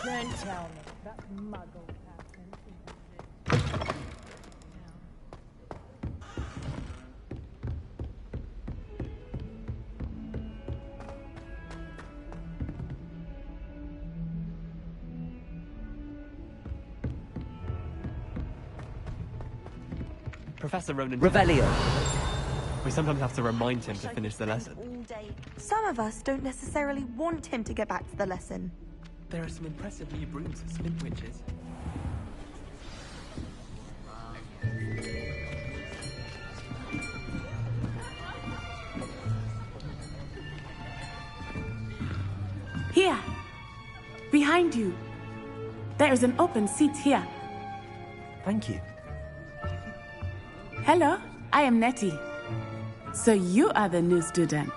Don't tell me that muggle captain Professor Ronan. Revelio. We sometimes have to remind him to finish the lesson. All day. Some of us don't necessarily want him to get back to the lesson. There are some impressive new brooms for Slip Witches. Here! Behind you! There is an open seat here. Thank you. Hello, I am Nettie. So you are the new student.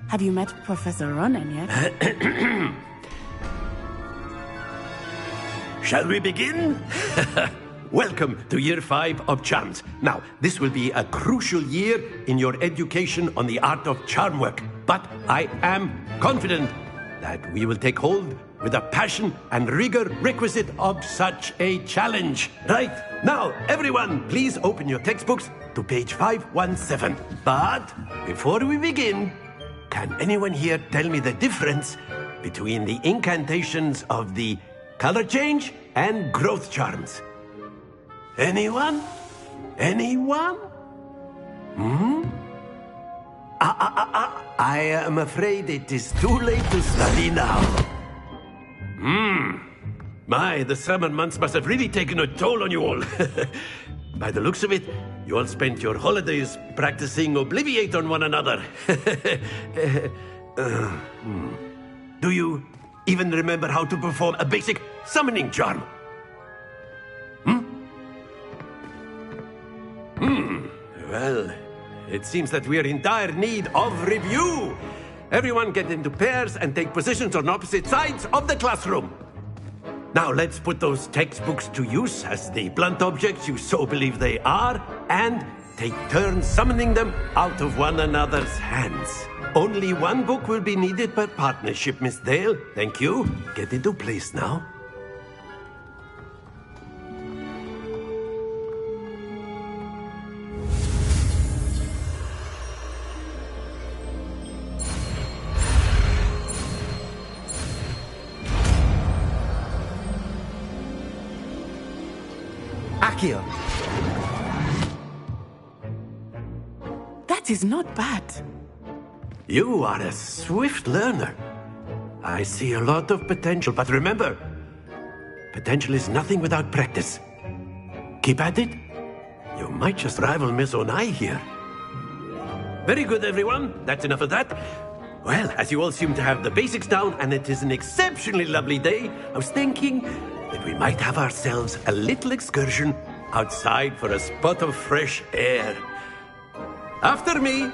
Have you met Professor Ronan yet? Shall we begin? Welcome to Year 5 of Charms. Now, this will be a crucial year in your education on the art of charm work. But I am confident that we will take hold with the passion and rigor requisite of such a challenge. Right, now, everyone, please open your textbooks to page 517. But before we begin, can anyone here tell me the difference between the incantations of the color change and growth charms? Anyone? Anyone? I am afraid it is too late to study now. My, the summer months must have really taken a toll on you all. By the looks of it, you all spent your holidays practicing Obliviate on one another. Do you even remember how to perform a basic summoning charm? Well, it seems that we are in dire need of review. Everyone get into pairs and take positions on opposite sides of the classroom. Now let's put those textbooks to use as the blunt objects you so believe they are, and take turns summoning them out of one another's hands. Only one book will be needed per partnership, Miss Dale. Thank you. Get into place now. Accio. That is not bad. You are a swift learner. I see a lot of potential, but remember, potential is nothing without practice. Keep at it. You might just rival Miss Onai here. Very good, everyone. That's enough of that. Well, as you all seem to have the basics down, and it is an exceptionally lovely day, I was thinking that we might have ourselves a little excursion outside for a spot of fresh air. After me.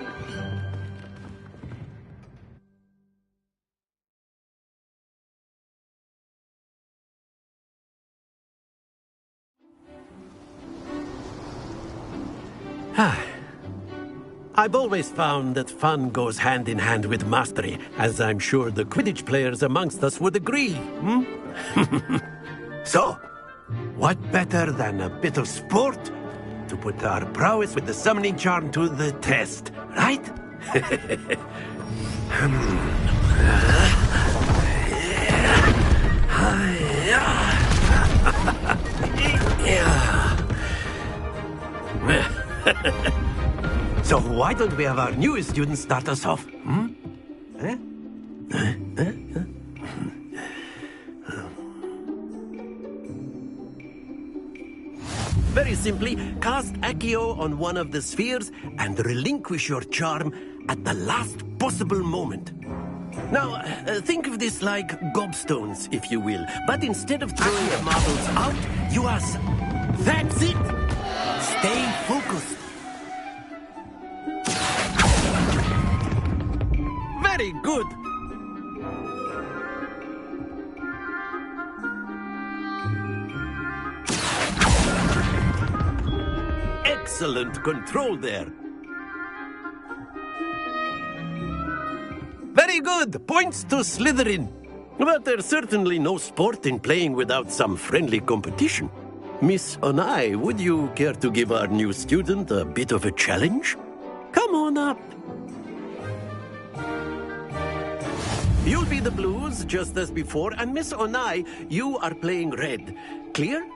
I've always found that fun goes hand in hand with mastery, as I'm sure the Quidditch players amongst us would agree. So, what better than a bit of sport to put our prowess with the summoning charm to the test, right? So why don't we have our newest student start us off? Very simply, cast Accio on one of the spheres and relinquish your charm at the last possible moment. Now, think of this like gobstones, if you will. But instead of throwing the marbles out, you ask, that's it! Stay focused. Very good. Excellent control there. Very good. Points to Slytherin. But there's certainly no sport in playing without some friendly competition. Miss Onai, would you care to give our new student a bit of a challenge? Come on up. You'll be the blues, just as before, and Miss Onai, you are playing red. Clear?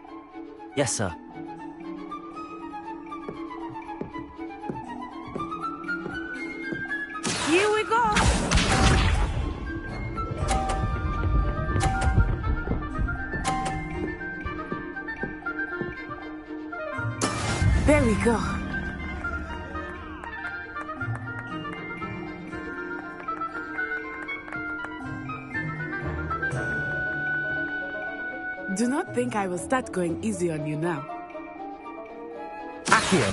Yes, sir. Here we go. There we go. Do not think I will start going easy on you now. Accio.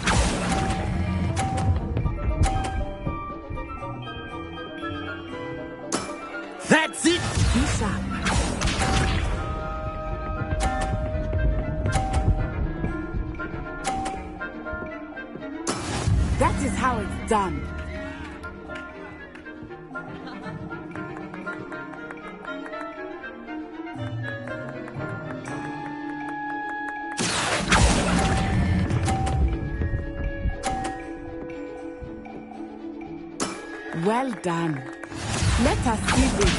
That's it! Be sharp. That is how it's done. Well done. Let us see this.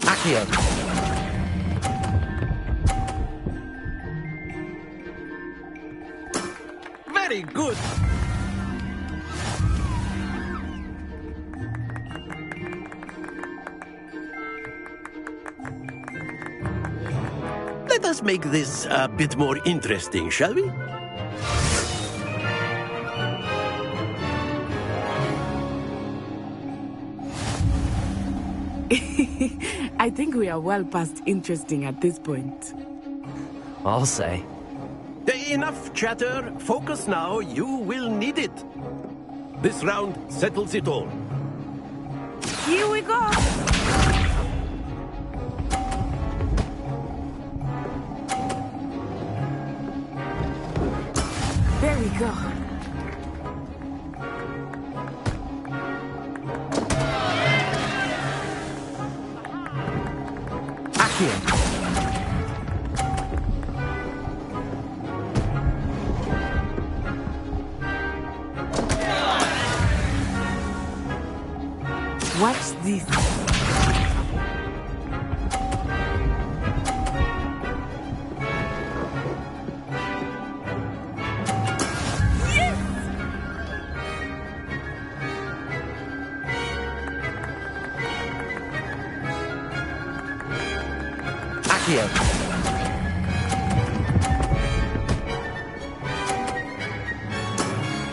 Accio. Very good. Let us make this a bit more interesting, shall we? I think we are well past interesting at this point. I'll say. Enough chatter. Focus now. You will need it. This round settles it all. Here we go! There we go. Accio. Watch this. Yes! Accio.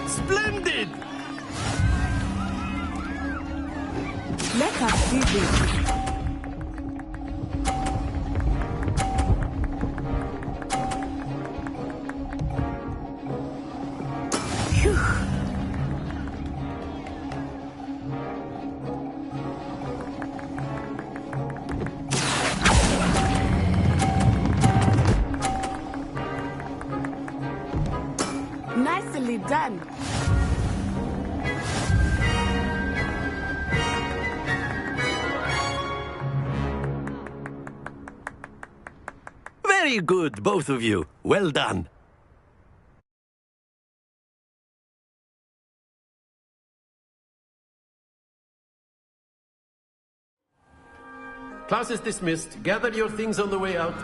Splendid! Let us see this. Phew. Nicely done. Very good, both of you. Well done. Class is dismissed. Gather your things on the way out.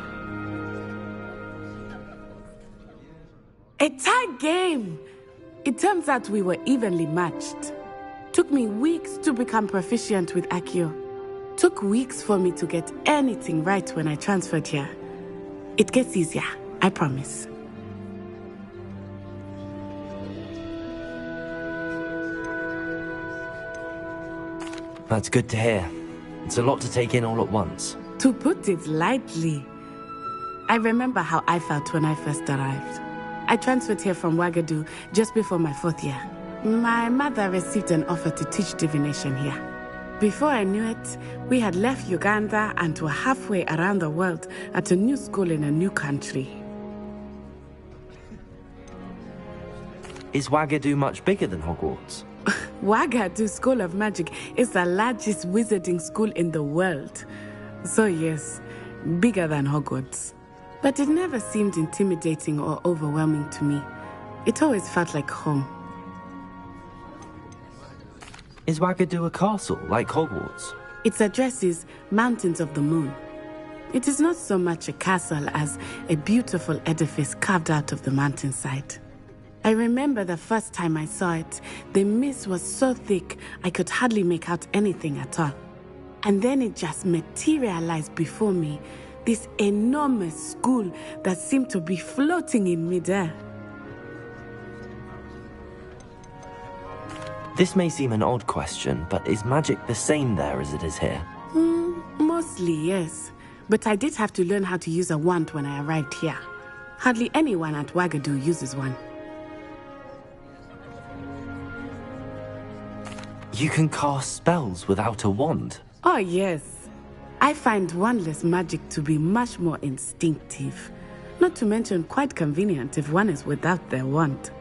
A tie game! It turns out we were evenly matched. Took me weeks to become proficient with Accio. Took weeks for me to get anything right when I transferred here. It gets easier, I promise. That's good to hear. It's a lot to take in all at once. To put it lightly, I remember how I felt when I first arrived. I transferred here from Wagadu just before my 4th year. My mother received an offer to teach divination here. Before I knew it, we had left Uganda and were halfway around the world at a new school in a new country. Is Wagadu much bigger than Hogwarts? Wagadu School of Magic is the largest wizarding school in the world. So yes, bigger than Hogwarts. But it never seemed intimidating or overwhelming to me. It always felt like home. Is Wagadu a castle, like Hogwarts? Its address is Mountains of the Moon. It is not so much a castle as a beautiful edifice carved out of the mountainside. I remember the first time I saw it, the mist was so thick I could hardly make out anything at all. And then it just materialized before me, this enormous school that seemed to be floating in midair. This may seem an odd question, but is magic the same there as it is here? Mostly, yes. But I did have to learn how to use a wand when I arrived here. Hardly anyone at Wagadu uses one. You can cast spells without a wand? Oh, yes. I find wandless magic to be much more instinctive. Not to mention quite convenient if one is without their wand.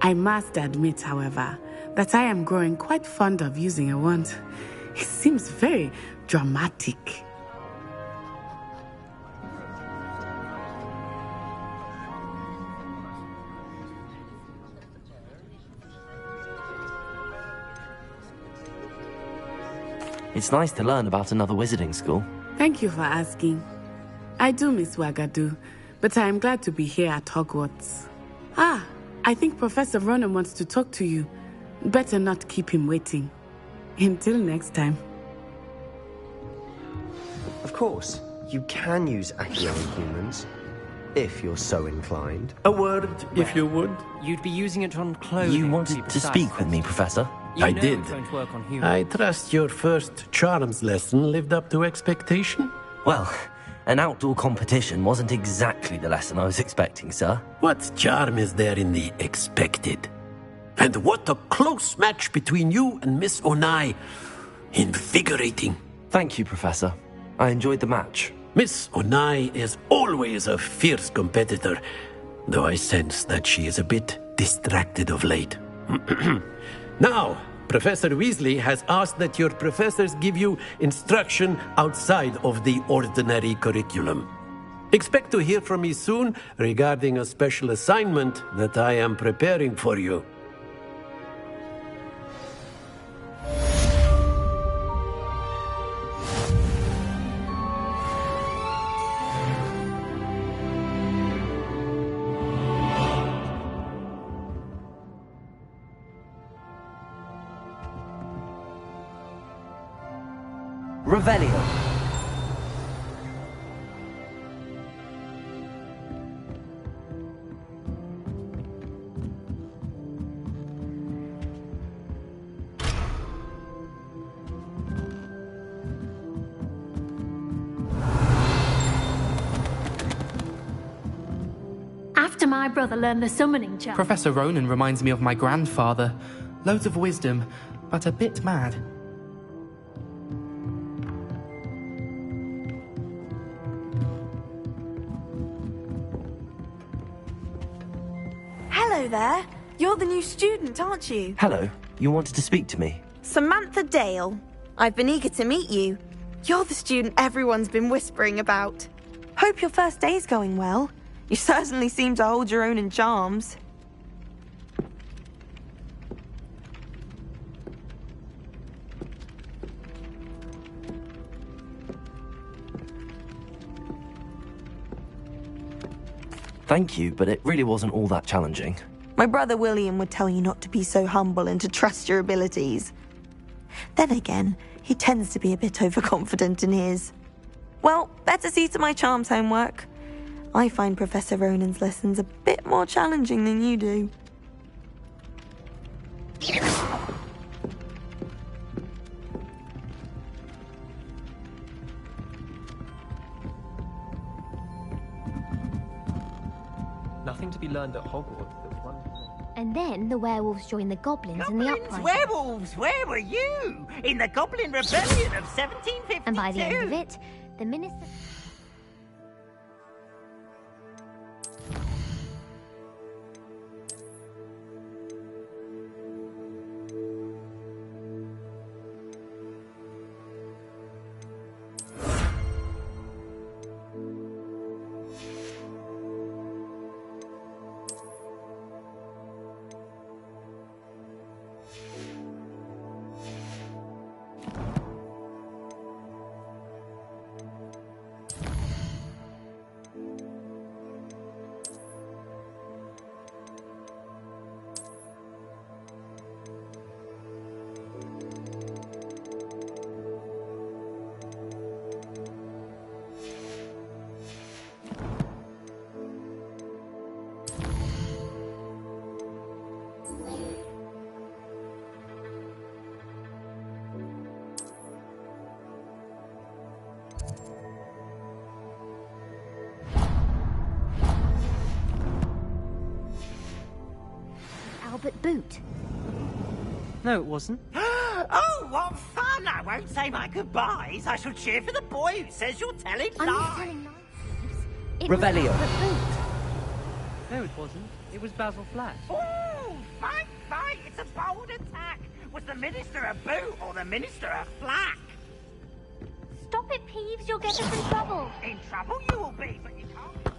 I must admit, however, that I am growing quite fond of using a wand. It seems very dramatic. It's nice to learn about another wizarding school. Thank you for asking. I do miss Wagadu, but I am glad to be here at Hogwarts. I think Professor Ronan wants to talk to you. Better not keep him waiting. Until next time. Of course, you can use Accio on humans. if you're so inclined. A word, if you would. You'd be using it on clothing. You to be wanted to precise. speak with me, Professor? I know did. It won't work on humans. I trust your first charms lesson lived up to expectation? Well, an outdoor competition wasn't exactly the lesson I was expecting, sir. What charm is there in the expected? And what a close match between you and Miss Onai. Invigorating. Thank you, Professor. I enjoyed the match. Miss Onai is always a fierce competitor, though I sense that she is a bit distracted of late. Now, Professor Weasley has asked that your professors give you instruction outside of the ordinary curriculum. Expect to hear from me soon regarding a special assignment that I am preparing for you. Revelio. After my brother learned the summoning charm... Professor Ronan reminds me of my grandfather. Loads of wisdom, but a bit mad. Hello there. You're the new student, aren't you? Hello. You wanted to speak to me? Samantha Dale. I've been eager to meet you. You're the student everyone's been whispering about. Hope your first day's going well. You certainly seem to hold your own in charms. Thank you, but it really wasn't all that challenging. My brother William would tell you not to be so humble and to trust your abilities. Then again, he tends to be a bit overconfident in his. Well, better see to my charms homework. I find Professor Ronan's lessons a bit more challenging than you do. Nothing to be learned at Hogwarts. And then the werewolves joined the goblins in the Goblins, uprising. werewolves, where were you? In the Goblin Rebellion of 1752. And by the end of it, the minister... Albert Boot. No, it wasn't. Oh, what fun! I won't say my goodbyes. I shall cheer for the boy who says you're telling I'm not lies. telling lies. It Revelio. was Albert Boot. No, it wasn't. It was Basil Flash. Ooh, fight, fight! It's a bold attack. Was the Minister a boot or the Minister a flack? Stop it, Peeves. You'll get us in trouble. In trouble you will be, but you can't.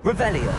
Revelio.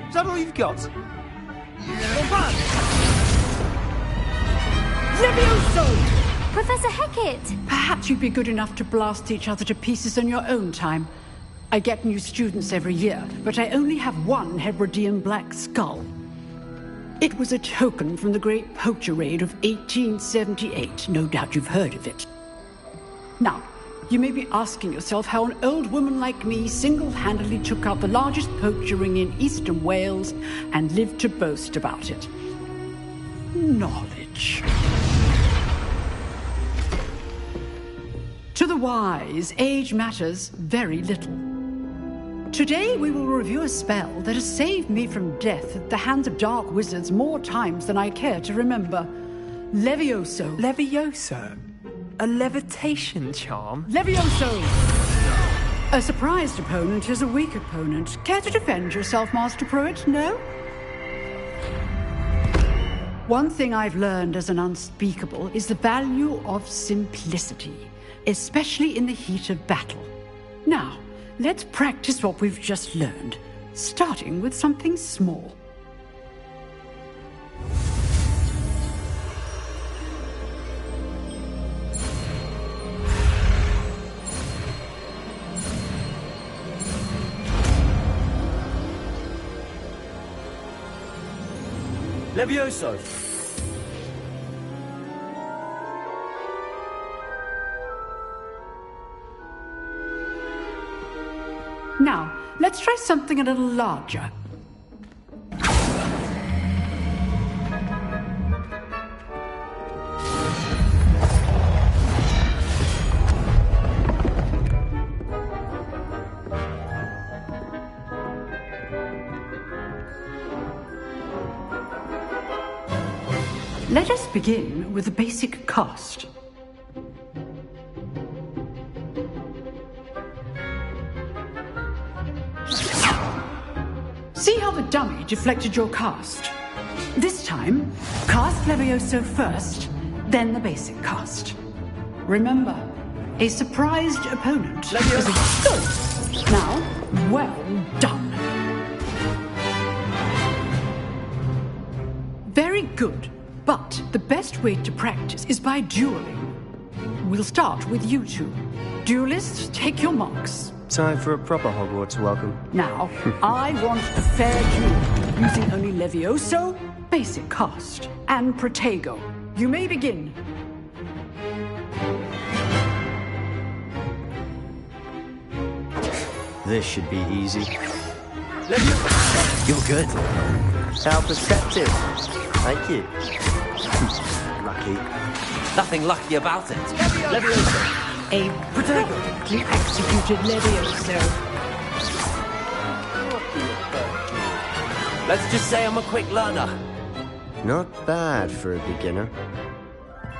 Is that all you've got? Levioso! Professor Hecat! Perhaps you'd be good enough to blast each other to pieces in your own time. I get new students every year, but I only have one Hebridean black skull. It was a token from the Great Poacher Raid of 1878. No doubt you've heard of it. Now, you may be asking yourself how an old woman like me single-handedly took out the largest poacher ring in eastern Wales and lived to boast about it. Knowledge. To the wise, age matters very little. Today we will review a spell that has saved me from death at the hands of dark wizards more times than I care to remember. Levioso. Levioso? A levitation charm? Levioso! A surprised opponent is a weak opponent. Care to defend yourself, Master Pruitt? No? One thing I've learned as an unspeakable is the value of simplicity, especially in the heat of battle. Now, let's practice what we've just learned, starting with something small. Levioso! Now, let's try something a little larger. Let us begin with the basic cast. See how the dummy deflected your cast? This time, cast Levioso first, then the basic cast. Remember, a surprised opponent is a good. Now, well done. Very good. But the best way to practice is by dueling. We'll start with you two. Duelists, take your marks. Time for a proper Hogwarts welcome. Now, I want a fair duel, using only Levioso, basic cast, and Protego. You may begin. This should be easy. You're good. How perceptive. Thank you. Lucky. Nothing lucky about it. Levioso. A perfectly executed Levioso. Let's just say I'm a quick learner. Not bad for a beginner.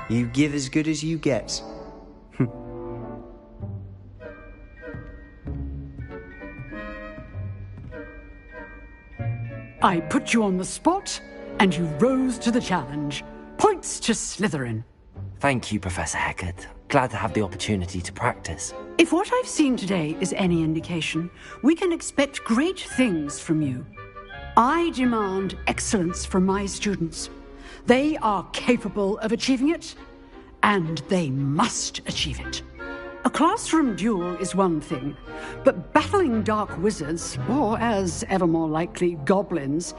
You give as good as you get. I put you on the spot, and you rose to the challenge. Points to Slytherin. Thank you, Professor Hecat. Glad to have the opportunity to practice. If what I've seen today is any indication, we can expect great things from you. I demand excellence from my students. They are capable of achieving it, and they must achieve it. A classroom duel is one thing, but battling dark wizards, or as ever more likely, goblins,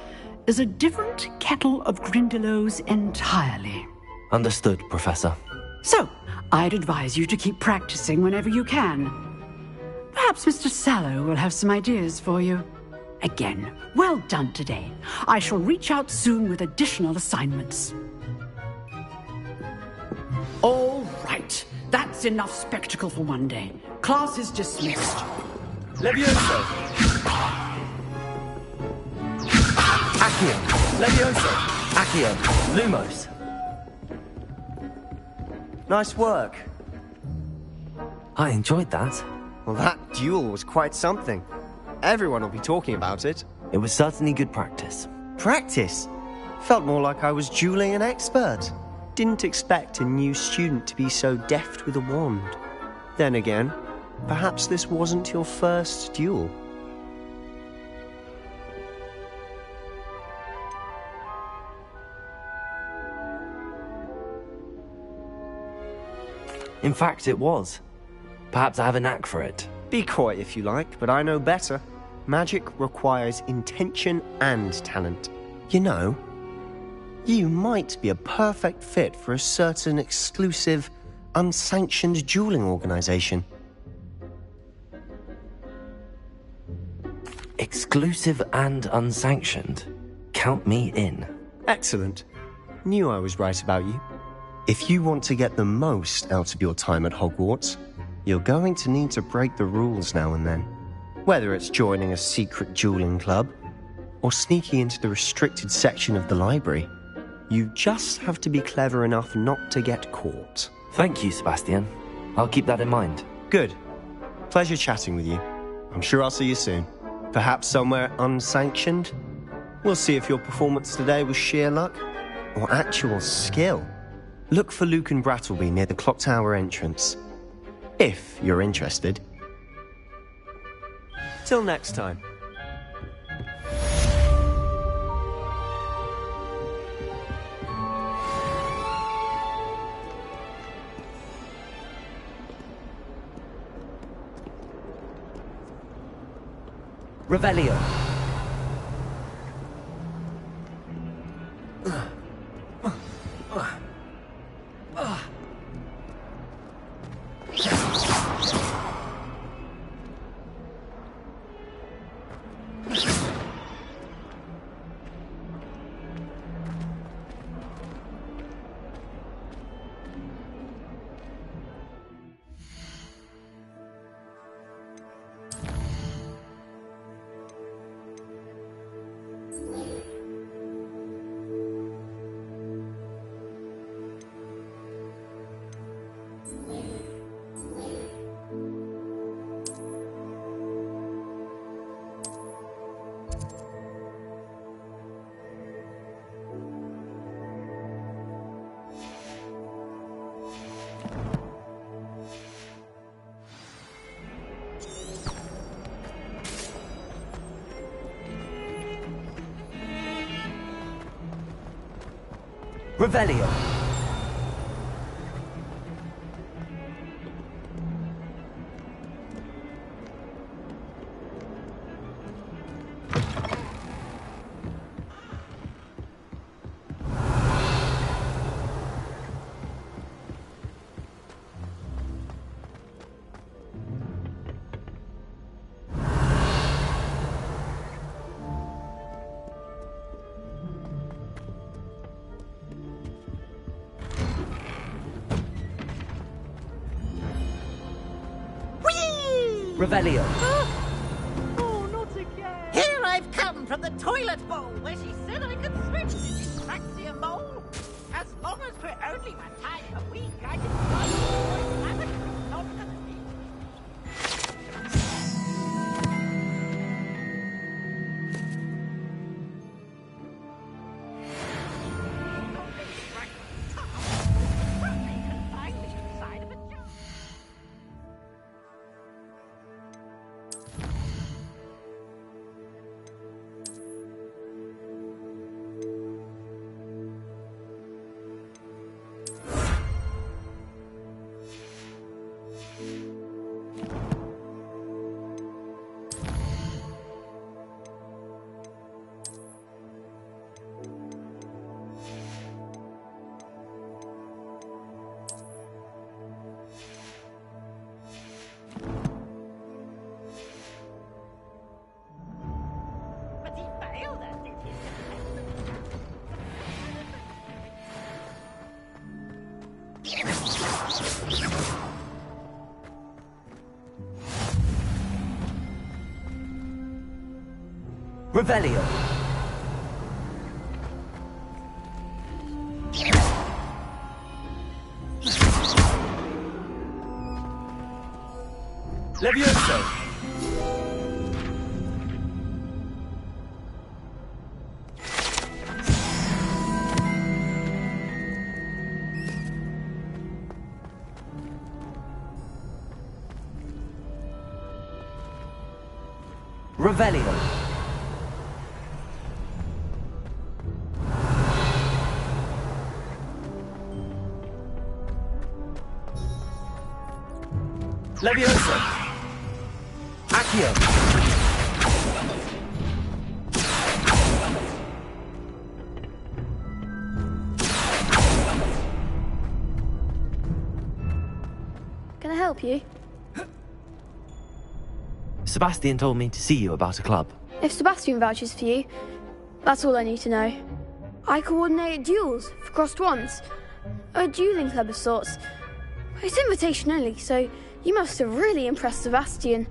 is a different kettle of Grindylows entirely. Understood, Professor. So, I'd advise you to keep practicing whenever you can. Perhaps Mr. Sallow will have some ideas for you. Again, well done today. I shall reach out soon with additional assignments. All right. That's enough spectacle for one day. Class is dismissed. Levioso! Accio! Levioso! Accio! Lumos! Nice work. I enjoyed that. Well, that duel was quite something. Everyone will be talking about it. It was certainly good practice. Practice? Felt more like I was dueling an expert. Didn't expect a new student to be so deft with a wand. Then again, perhaps this wasn't your first duel. In fact, it was. Perhaps I have a knack for it. Be coy if you like, but I know better. Magic requires intention and talent. You know, you might be a perfect fit for a certain exclusive, unsanctioned dueling organization. Exclusive and unsanctioned? Count me in. Excellent. Knew I was right about you. If you want to get the most out of your time at Hogwarts, you're going to need to break the rules now and then. Whether it's joining a secret dueling club, or sneaking into the restricted section of the library, you just have to be clever enough not to get caught. Thank you, Sebastian. I'll keep that in mind. Good. Pleasure chatting with you. I'm sure I'll see you soon. Perhaps somewhere unsanctioned? We'll see if your performance today was sheer luck, or actual skill. Look for Luke and Brattleby near the clock tower entrance. If you're interested. Till next time. Revelio. Revelio. Revelio. Oh, not again! Here I've come, from the toilet bowl where she said I could swim. Did she fancy a mole? As long as for only one time a week, I can fly to lavatory, not to the beach. Revelio. Levioso. Revelio. Levioso. Accio. Can I help you? Sebastian told me to see you about a club. If Sebastian vouches for you, that's all I need to know. I coordinate duels for crossed wands. A dueling club of sorts. It's invitation only, so you must have really impressed Sebastian.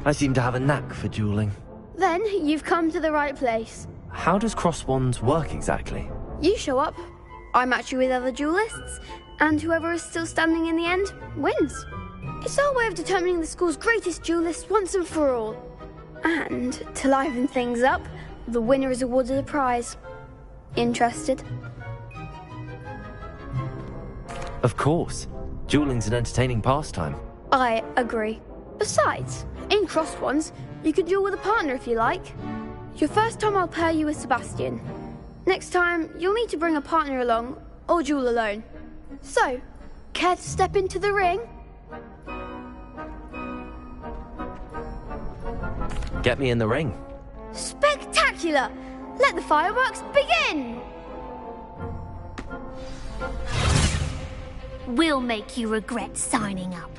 I seem to have a knack for dueling. Then you've come to the right place. How does cross wands work exactly? You show up, I match you with other duelists, and whoever is still standing in the end wins. It's our way of determining the school's greatest duelist once and for all. And to liven things up, the winner is awarded a prize. Interested? Of course. Dueling's an entertaining pastime. I agree. Besides, in crossed ones, you could duel with a partner if you like. Your first time I'll pair you with Sebastian. Next time, you'll need to bring a partner along, or duel alone. So, care to step into the ring? Get me in the ring. Spectacular! Let the fireworks begin! We'll make you regret signing up.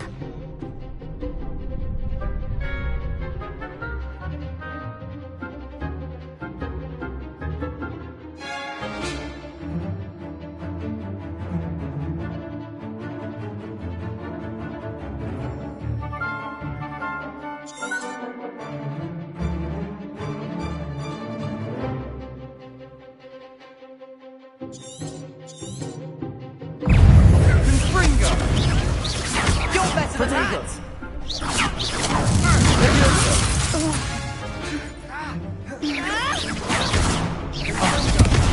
Potatoes!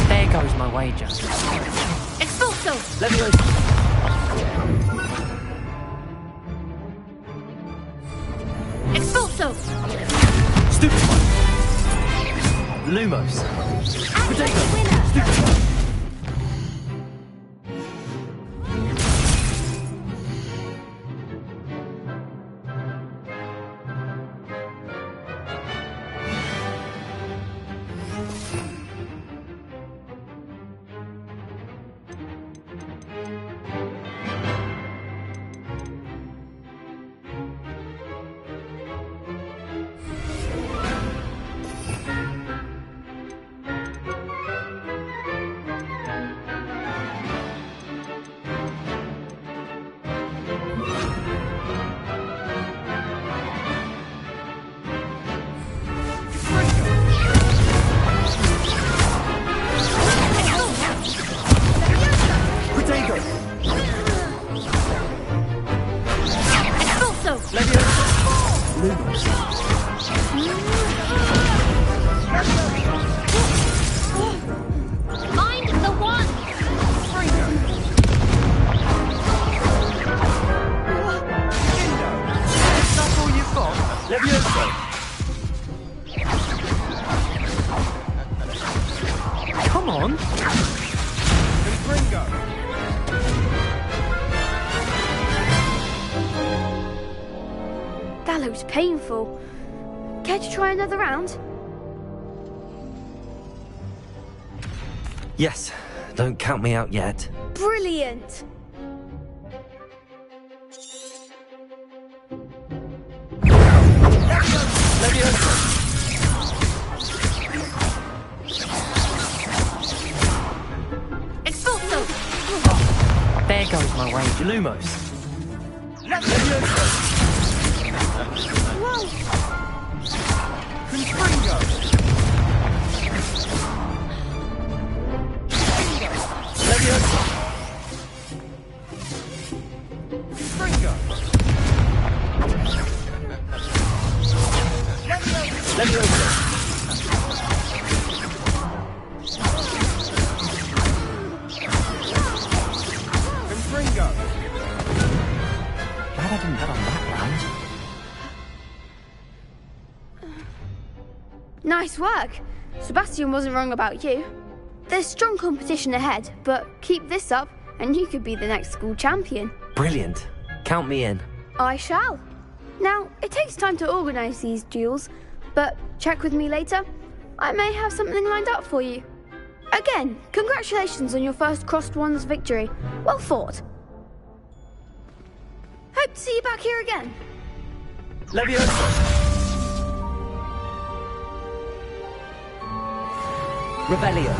There goes my wager. Expulso! Levioso! Expulso! Stupid one! Lumos! Potato! Stupid one! Mind the one! That's all you've got? Levioso! Come on! That looks painful. Care to try another round? Yes, don't count me out yet. Brilliant! Expulso! There goes my rage. Lumos. Whoa! Glad I didn't bet on that round. Nice work. Sebastian wasn't wrong about you. There's strong competition ahead, but keep this up and you could be the next school champion. Brilliant. Count me in. I shall. Now, it takes time to organise these duels, but check with me later. I may have something lined up for you. Again, congratulations on your first Crossed Wands victory. Well fought. Hope to see you back here again. Levioso! Revelio.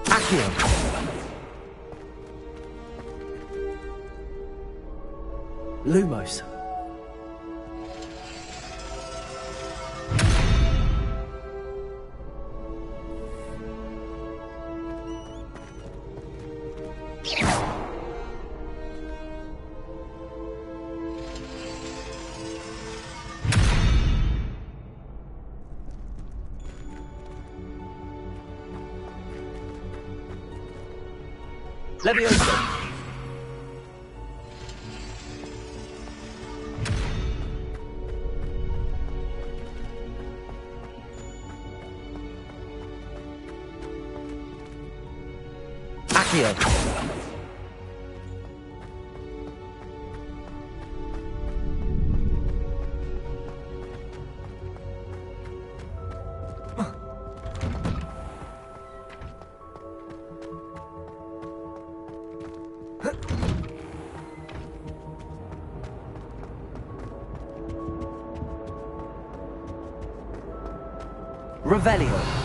Accio. Lumos. Levioso. Accio. Revelio.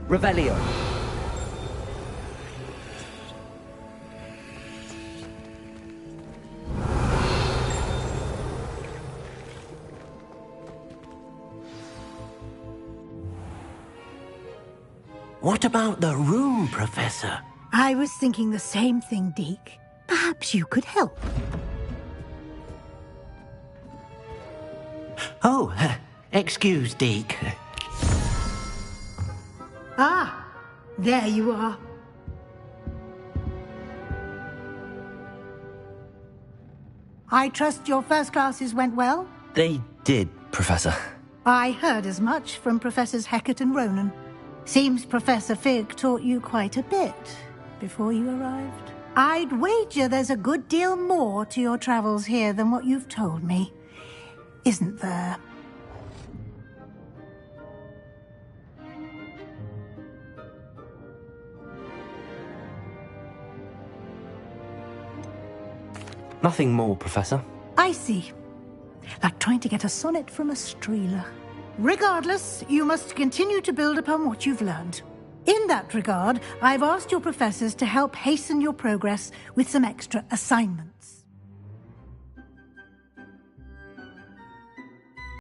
Revelio. What about the room, Professor? I was thinking the same thing, Deke. Perhaps you could help. Oh, excuse, Deke. Ah, there you are. I trust your first classes went well? They did, Professor. I heard as much from Professors Hecat and Ronan. Seems Professor Fig taught you quite a bit before you arrived. I'd wager there's a good deal more to your travels here than what you've told me. Isn't there? Nothing more, Professor. I see. Like trying to get a sonnet from a streeler. Regardless, you must continue to build upon what you've learned. In that regard, I've asked your professors to help hasten your progress with some extra assignments.